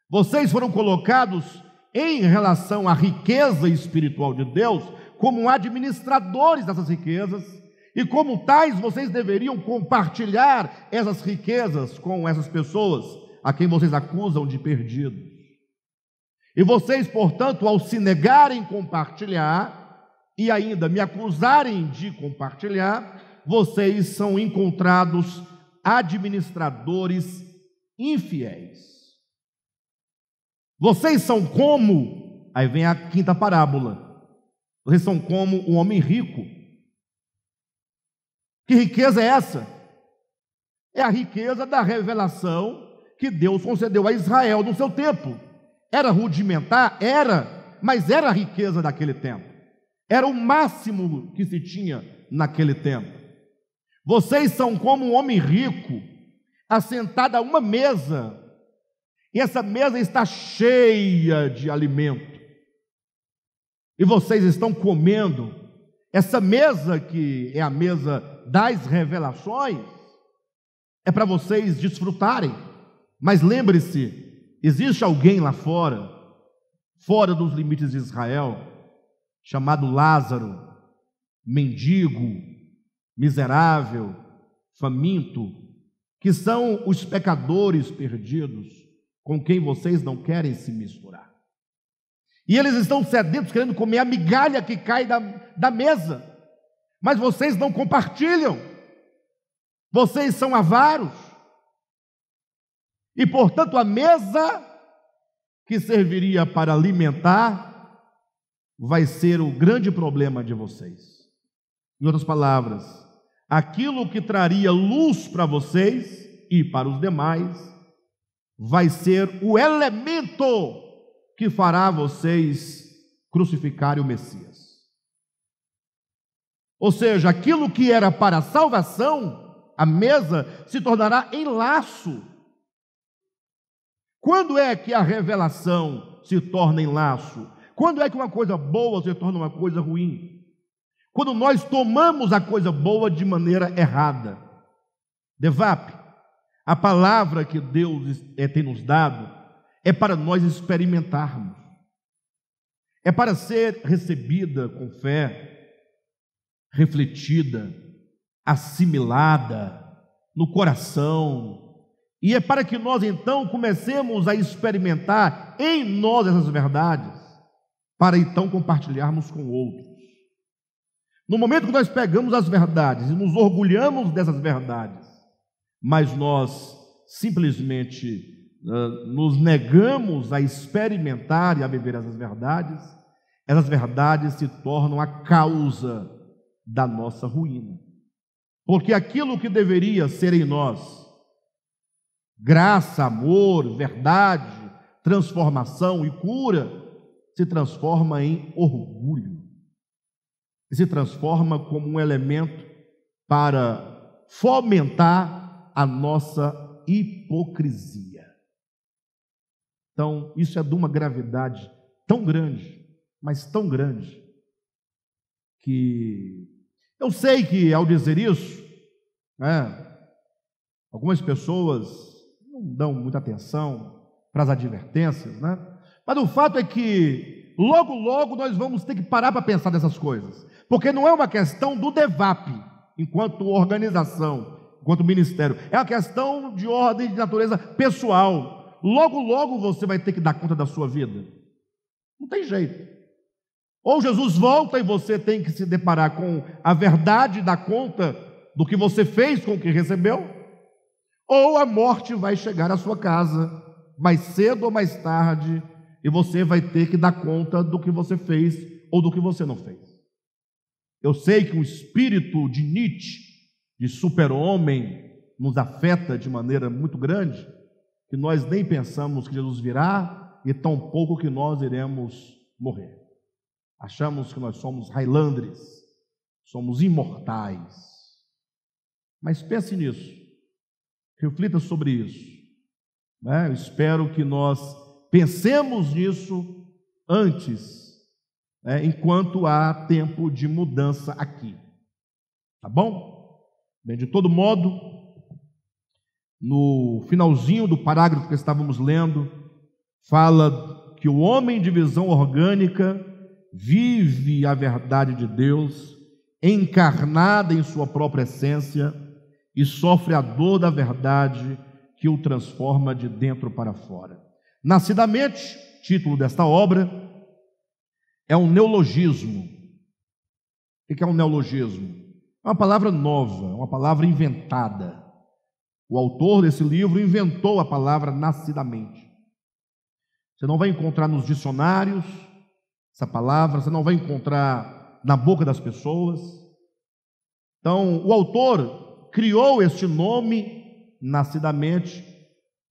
Vocês foram colocados em relação à riqueza espiritual de Deus como administradores dessas riquezas, E como tais, vocês deveriam compartilhar essas riquezas com essas pessoas a quem vocês acusam de perdidos. E vocês, portanto, ao se negarem compartilhar e ainda me acusarem de compartilhar, vocês são encontrados administradores infiéis. Vocês são como, aí vem a quinta parábola, vocês são como um homem rico. Que riqueza é essa? É a riqueza da revelação que Deus concedeu a Israel no seu tempo. Era rudimentar? Era, mas era a riqueza daquele tempo. Era o máximo que se tinha naquele tempo. Vocês são como um homem rico, assentado a uma mesa, e essa mesa está cheia de alimento. E vocês estão comendo. Essa mesa, que é a mesa das revelações, é para vocês desfrutarem. Mas lembre-se, existe alguém lá fora, fora dos limites de Israel, chamado Lázaro, mendigo, miserável, faminto, que são os pecadores perdidos, com quem vocês não querem se misturar. E eles estão sedentos, querendo comer a migalha que cai da mesa, mas vocês não compartilham, vocês são avaros, e portanto a mesa que serviria para alimentar vai ser o grande problema de vocês. Em outras palavras, aquilo que traria luz para vocês e para os demais vai ser o elemento que fará vocês crucificarem o Messias. Ou seja, aquilo que era para a salvação, a mesa, se tornará em laço. Quando é que a revelação se torna em laço? Quando é que uma coisa boa se torna uma coisa ruim? Quando nós tomamos a coisa boa de maneira errada. Devap, a palavra que Deus tem nos dado é para nós experimentarmos, é para ser recebida com fé, refletida, assimilada no coração, e é para que nós então comecemos a experimentar em nós essas verdades, para então compartilharmos com outros. No momento que nós pegamos as verdades e nos orgulhamos dessas verdades, mas nós simplesmente nos negamos a experimentar e a viver essas verdades se tornam a causa da nossa ruína. Porque aquilo que deveria ser em nós, graça, amor, verdade, transformação e cura, se transforma em orgulho. E se transforma como um elemento para fomentar a nossa hipocrisia. Então, isso é de uma gravidade tão grande, mas tão grande, que eu sei que ao dizer isso, algumas pessoas não dão muita atenção para as advertências, mas o fato é que logo, logo nós vamos ter que parar para pensar nessas coisas, porque não é uma questão do DEVAP, enquanto organização, enquanto ministério, é uma questão de ordem de natureza pessoal. Logo, logo você vai ter que dar conta da sua vida. Não tem jeito. Ou Jesus volta e você tem que se deparar com a verdade, dar conta do que você fez com o que recebeu, ou a morte vai chegar à sua casa, mais cedo ou mais tarde, e você vai ter que dar conta do que você fez ou do que você não fez. Eu sei que o espírito de Nietzsche, de super-homem, nos afeta de maneira muito grande, que nós nem pensamos que Jesus virá e tão pouco que nós iremos morrer. Achamos que nós somos Highlanders, somos imortais. Mas pense nisso, reflita sobre isso. Eu espero que nós pensemos nisso antes, enquanto há tempo de mudança aqui. Tá bom? Bem, de todo modo, no finalzinho do parágrafo que estávamos lendo, fala que o homem de visão orgânica vive a verdade de Deus encarnada em sua própria essência e sofre a dor da verdade que o transforma de dentro para fora. Nascidamente, título desta obra, é um neologismo. O que é um neologismo? É uma palavra nova, uma palavra inventada. O autor desse livro inventou a palavra nascidamente. Você não vai encontrar nos dicionários essa palavra, você não vai encontrar na boca das pessoas. Então, o autor criou este nome, nascidamente,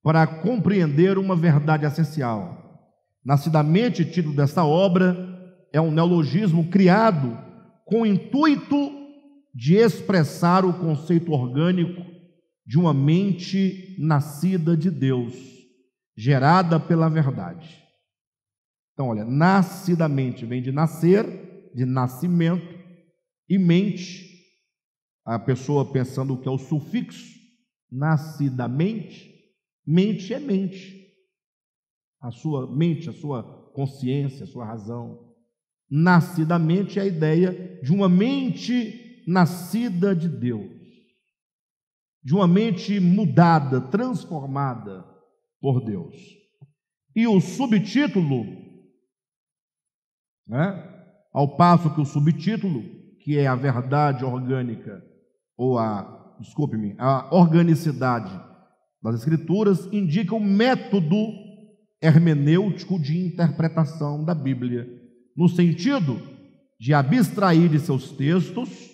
para compreender uma verdade essencial. Nascidamente, título desta obra, é um neologismo criado com o intuito de expressar o conceito orgânico de uma mente nascida de Deus, gerada pela verdade. Então, olha, nascidamente vem de nascer, de nascimento, e mente, a pessoa pensando o que é o sufixo, nascidamente, mente é mente. A sua mente, a sua consciência, a sua razão. Nascidamente é a ideia de uma mente nascida de Deus, de uma mente mudada, transformada por Deus. E o subtítulo, ao passo que o subtítulo, que é a verdade orgânica, ou a organicidade das Escrituras, indica o método hermenêutico de interpretação da Bíblia, no sentido de abstrair de seus textos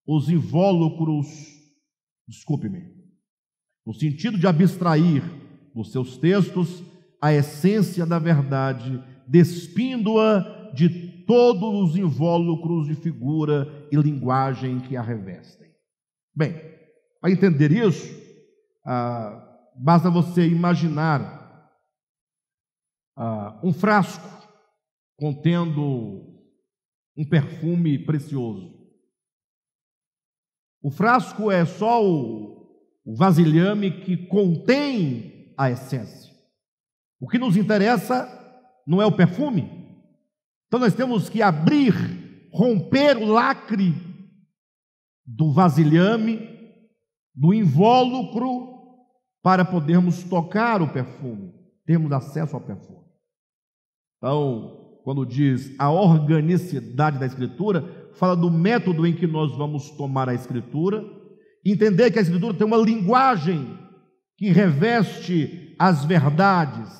os invólucros, no sentido de abstrair dos seus textos a essência da verdade, despindo-a de todos os invólucros de figura e linguagem que a revestem. Bem, para entender isso, basta você imaginar um frasco contendo um perfume precioso. O frasco é só o vasilhame que contém a essência. O que nos interessa não é o perfume. Então nós temos que abrir, romper o lacre do vasilhame, do invólucro, para podermos tocar o perfume, termos acesso ao perfume. Então, quando diz a organicidade da Escritura, fala do método em que nós vamos tomar a Escritura, entender que a Escritura tem uma linguagem que reveste as verdades,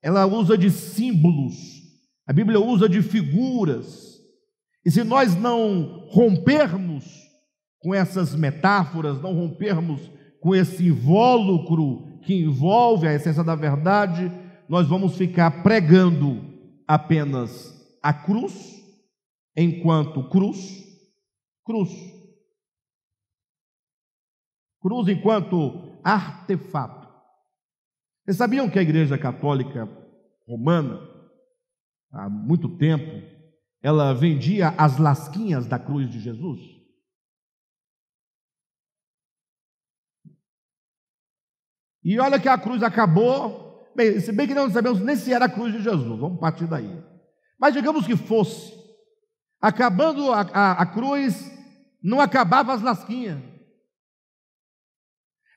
ela usa de símbolos, a Bíblia usa de figuras, e se nós não rompermos com essas metáforas, não rompermos com esse invólucro que envolve a essência da verdade, nós vamos ficar pregando apenas a cruz, enquanto cruz enquanto artefato. Vocês sabiam que a Igreja Católica Romana, há muito tempo, ela vendia as lasquinhas da cruz de Jesus? E olha que a cruz acabou, bem, se bem que não sabemos nem se era a cruz de Jesus, vamos partir daí. Mas digamos que fosse, acabando a cruz, não acabava as lasquinhas.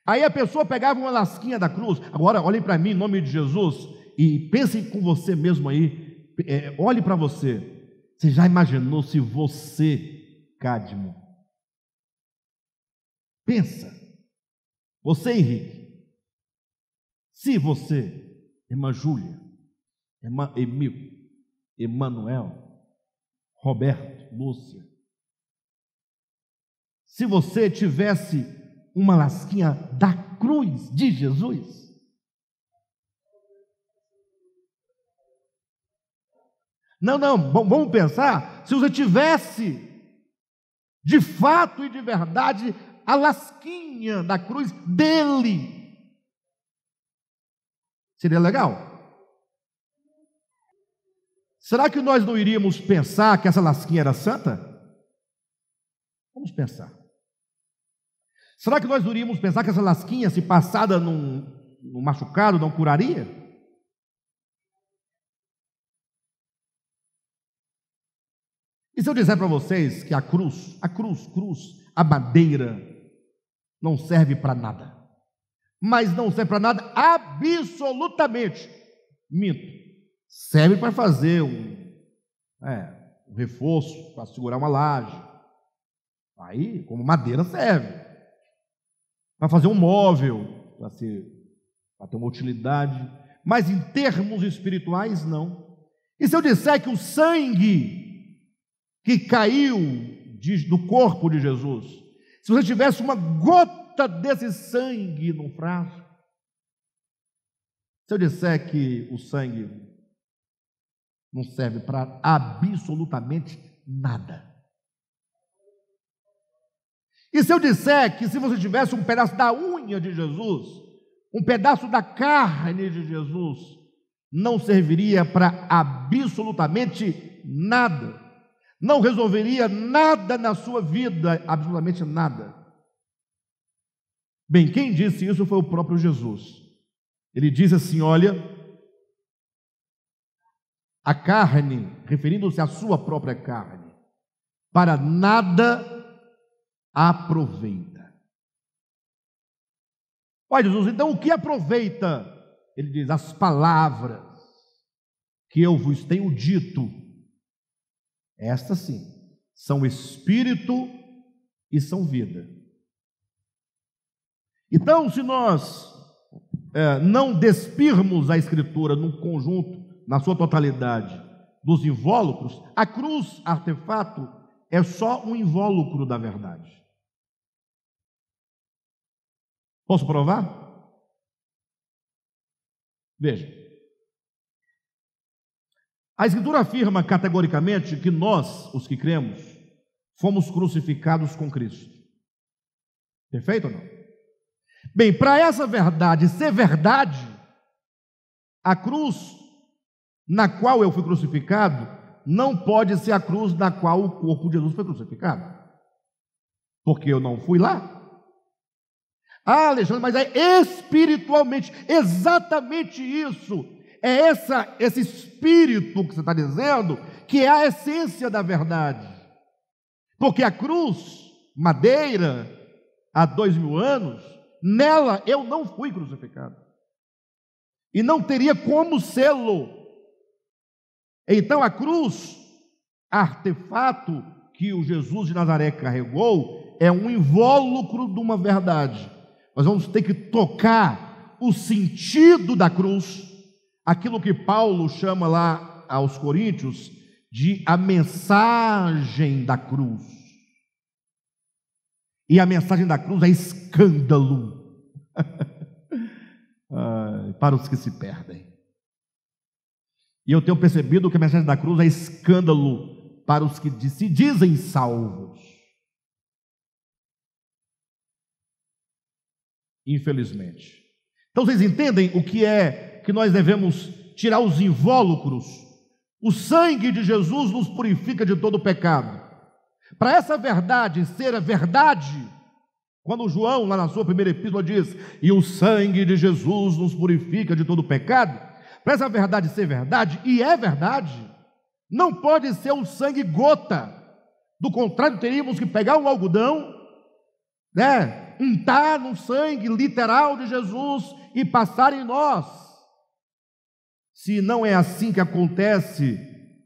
Aí a pessoa pegava uma lasquinha da cruz. Agora olhem para mim em nome de Jesus e pensem com você mesmo aí, olhe para você. Você já imaginou se você, Cadmo, pensa, você, Henrique, se você, irmã Júlia, irmã Emil, Emanuel, Roberto, Lúcia, se você tivesse uma lasquinha da cruz de Jesus, não, vamos pensar, se você tivesse de fato e de verdade a lasquinha da cruz dele, seria legal? Será que nós não iríamos pensar que essa lasquinha era santa? Vamos pensar. Será que nós não iríamos pensar que essa lasquinha, se passada num machucado, não curaria? E se eu disser para vocês que a cruz, a madeira, não serve para nada, mas não serve para nada absolutamente, minto, serve para fazer um reforço, para segurar uma laje, aí como madeira serve, para fazer um móvel, para ter uma utilidade, mas em termos espirituais não. E se eu disser que o sangue que caiu do corpo de Jesus, se você tivesse uma gota desse sangue no frasco, se eu disser que o sangue não serve para absolutamente nada, e se eu disser que se você tivesse um pedaço da unha de Jesus, um pedaço da carne de Jesus, não serviria para absolutamente nada, não resolveria nada na sua vida, absolutamente nada. Bem, quem disse isso foi o próprio Jesus. Ele diz assim: olha, a carne, referindo-se à sua própria carne, para nada aproveita. Olha, Jesus, então o que aproveita? Ele diz: as palavras que eu vos tenho dito, estas sim, são espírito e são vida. Então, se nós não despirmos a Escritura no conjunto, na sua totalidade, dos invólucros, a cruz, artefato, é só um invólucro da verdade. Posso provar? Veja. A Escritura afirma categoricamente que nós, os que cremos, fomos crucificados com Cristo. Perfeito ou não? Bem, para essa verdade ser verdade, a cruz na qual eu fui crucificado não pode ser a cruz na qual o corpo de Jesus foi crucificado, porque eu não fui lá. Ah, Alexandre, mas é espiritualmente exatamente isso. É esse espírito que você está dizendo que é a essência da verdade. Porque a cruz, madeira, há 2000 anos, nela eu não fui crucificado. E não teria como sê-lo. Então a cruz, artefato que o Jesus de Nazaré carregou, é um invólucro de uma verdade. Nós vamos ter que tocar o sentido da cruz, aquilo que Paulo chama lá aos Coríntios de a mensagem da cruz. E a mensagem da cruz é escândalo para os que se perdem. E eu tenho percebido que a mensagem da cruz é escândalo para os que se dizem salvos. Infelizmente. Então vocês entendem o que é que nós devemos tirar os invólucros? O sangue de Jesus nos purifica de todo pecado. Para essa verdade ser a verdade, quando João, lá na sua primeira epístola, diz: e o sangue de Jesus nos purifica de todo pecado, para essa verdade ser verdade, e é verdade, não pode ser o sangue gota. Do contrário, teríamos que pegar um algodão, untar no sangue literal de Jesus e passar em nós. Se não é assim que acontece,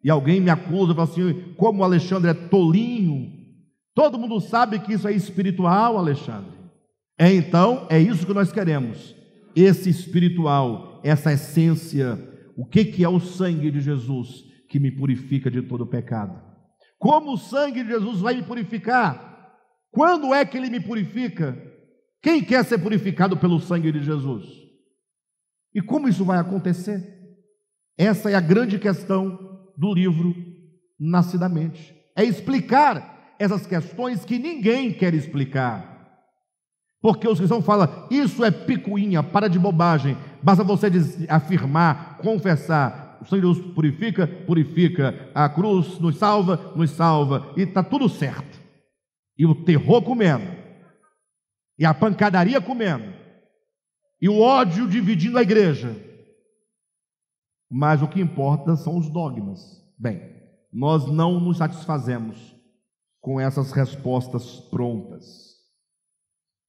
e alguém me acusa, fala assim, como o Alexandre é tolinho, todo mundo sabe que isso é espiritual, Alexandre. Então, é isso que nós queremos, esse espiritual, essa essência. O que é o sangue de Jesus que me purifica de todo pecado? Como o sangue de Jesus vai me purificar? Quando é que ele me purifica? Quem quer ser purificado pelo sangue de Jesus? E como isso vai acontecer? Essa é a grande questão do livro Nascidamente. É explicar essas questões que ninguém quer explicar. Porque os cristãos falam, isso é picuinha, para de bobagem. Basta você afirmar, confessar. O sangue de Jesus purifica, purifica. A cruz nos salva, e está tudo certo. E o terror comendo, e a pancadaria comendo, e o ódio dividindo a igreja. Mas o que importa são os dogmas. Bem, nós não nos satisfazemos com essas respostas prontas.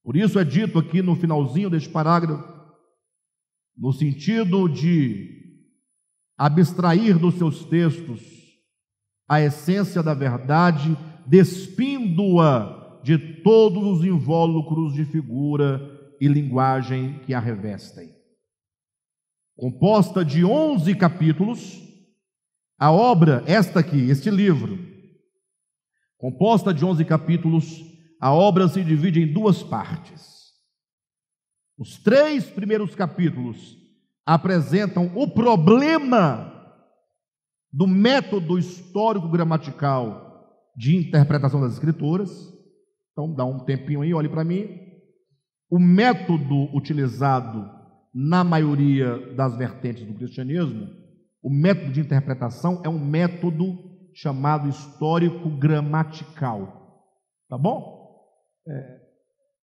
Por isso é dito aqui no finalzinho deste parágrafo, no sentido de abstrair dos seus textos a essência da verdade, despindo-a de todos os invólucros de figura e linguagem que a revestem. Composta de 11 capítulos, a obra, este livro, composta de 11 capítulos, a obra se divide em duas partes. Os 3 primeiros capítulos apresentam o problema do método histórico-gramatical de interpretação das Escrituras. Então, dá um tempinho aí, olhe para mim. O método utilizado na maioria das vertentes do cristianismo, o método de interpretação é um método chamado histórico-gramatical. Tá bom?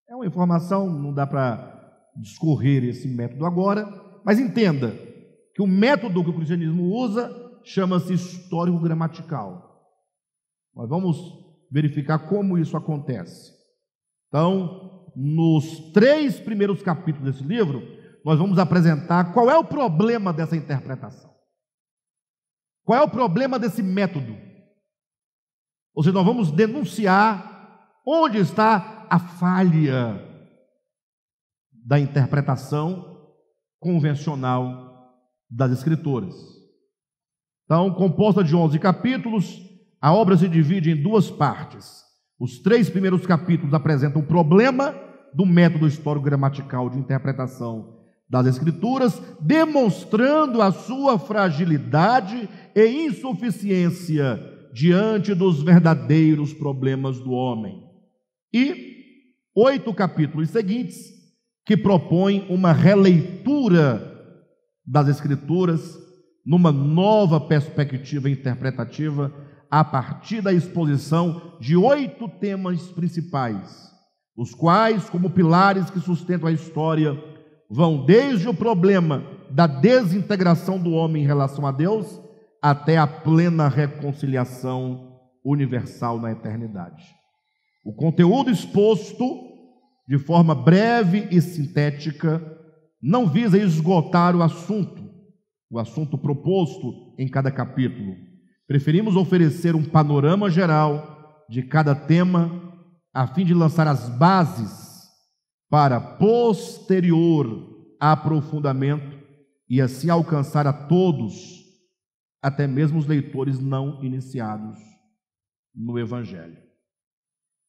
É uma informação, não dá para discorrer esse método agora, mas entenda que o método que o cristianismo usa chama-se histórico-gramatical. Nós vamos verificar como isso acontece. Então, nos 3 primeiros capítulos desse livro, nós vamos apresentar qual é o problema dessa interpretação. Qual é o problema desse método? Ou seja, nós vamos denunciar onde está a falha da interpretação convencional das Escrituras. Então, composta de 11 capítulos, a obra se divide em 2 partes. Os 3 primeiros capítulos apresentam o problema do método histórico-gramatical de interpretação das Escrituras, demonstrando a sua fragilidade e insuficiência diante dos verdadeiros problemas do homem. E 8 capítulos seguintes, que propõem uma releitura das Escrituras numa nova perspectiva interpretativa a partir da exposição de 8 temas principais, os quais, como pilares que sustentam a história, vão desde o problema da desintegração do homem em relação a Deus até a plena reconciliação universal na eternidade. O conteúdo exposto de forma breve e sintética não visa esgotar o assunto proposto em cada capítulo. Preferimos oferecer um panorama geral de cada tema, a fim de lançar as bases para posterior aprofundamento e assim alcançar a todos, até mesmo os leitores não iniciados no Evangelho.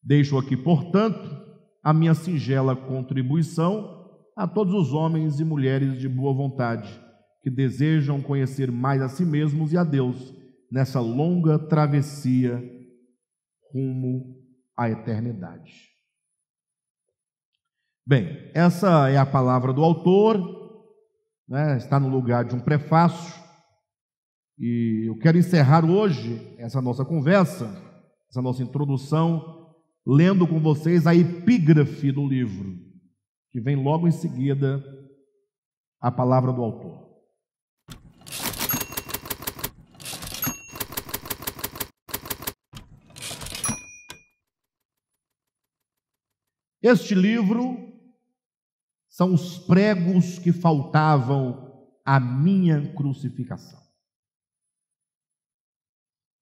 Deixo aqui, portanto, a minha singela contribuição a todos os homens e mulheres de boa vontade que desejam conhecer mais a si mesmos e a Deus nessa longa travessia rumo à eternidade. Bem, essa é a palavra do autor, né? Está no lugar de um prefácio, e eu quero encerrar hoje essa nossa conversa, essa nossa introdução, lendo com vocês a epígrafe do livro, que vem logo em seguida a palavra do autor. Este livro são os pregos que faltavam à minha crucificação.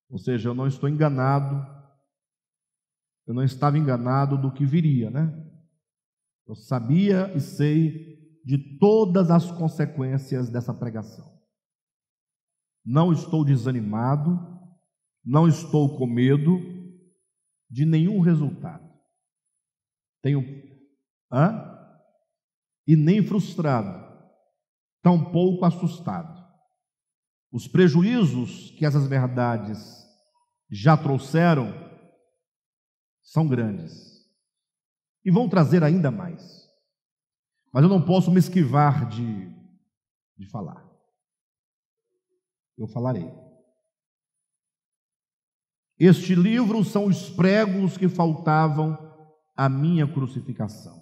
Ou seja, eu não estou enganado, eu não estava enganado do que viria, né? Eu sabia e sei de todas as consequências dessa pregação. Não estou desanimado, não estou com medo de nenhum resultado. E nem frustrado, tampouco assustado. Os prejuízos que essas verdades já trouxeram são grandes e vão trazer ainda mais. Mas eu não posso me esquivar de falar. Eu falarei. Este livro são os pregos que faltavam à minha crucificação.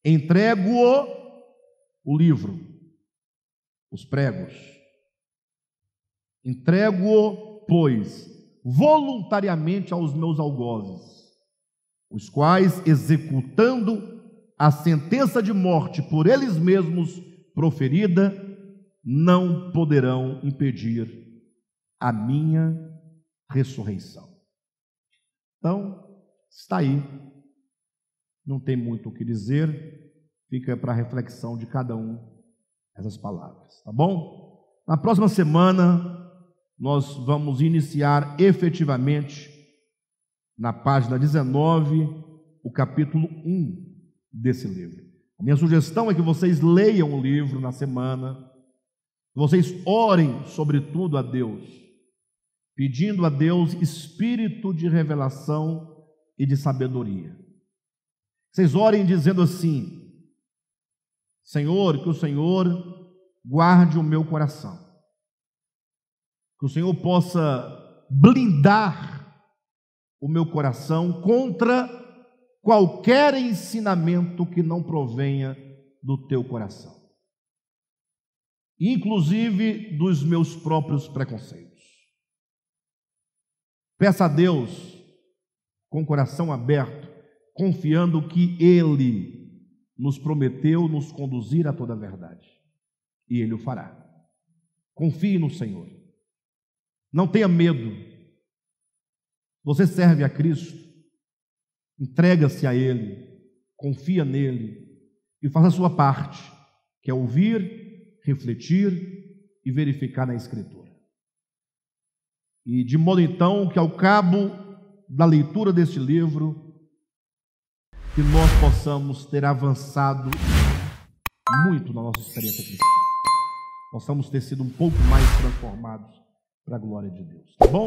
Entrego o livro, os pregos. Entrego-o, pois, voluntariamente aos meus algozes, os quais, executando a sentença de morte por eles mesmos proferida, não poderão impedir a minha ressurreição. Então, está aí. Não tem muito o que dizer, fica para a reflexão de cada um essas palavras, tá bom? Na próxima semana, nós vamos iniciar efetivamente, na página 19, o capítulo 1 desse livro. A minha sugestão é que vocês leiam o livro na semana, que vocês orem sobretudo a Deus, pedindo a Deus espírito de revelação e de sabedoria. Vocês orem dizendo assim: Senhor, que o Senhor guarde o meu coração, que o Senhor possa blindar o meu coração contra qualquer ensinamento que não provenha do teu coração, inclusive dos meus próprios preconceitos. Peça a Deus com o coração aberto, confiando que Ele nos prometeu nos conduzir a toda a verdade, e Ele o fará. Confie no Senhor, não tenha medo. Você serve a Cristo, entrega-se a Ele, confia nele e faça a sua parte, que é ouvir, refletir e verificar na Escritura. E de modo então que ao cabo da leitura deste livro, que nós possamos ter avançado muito na nossa experiência cristã, possamos ter sido um pouco mais transformados para a glória de Deus, tá bom?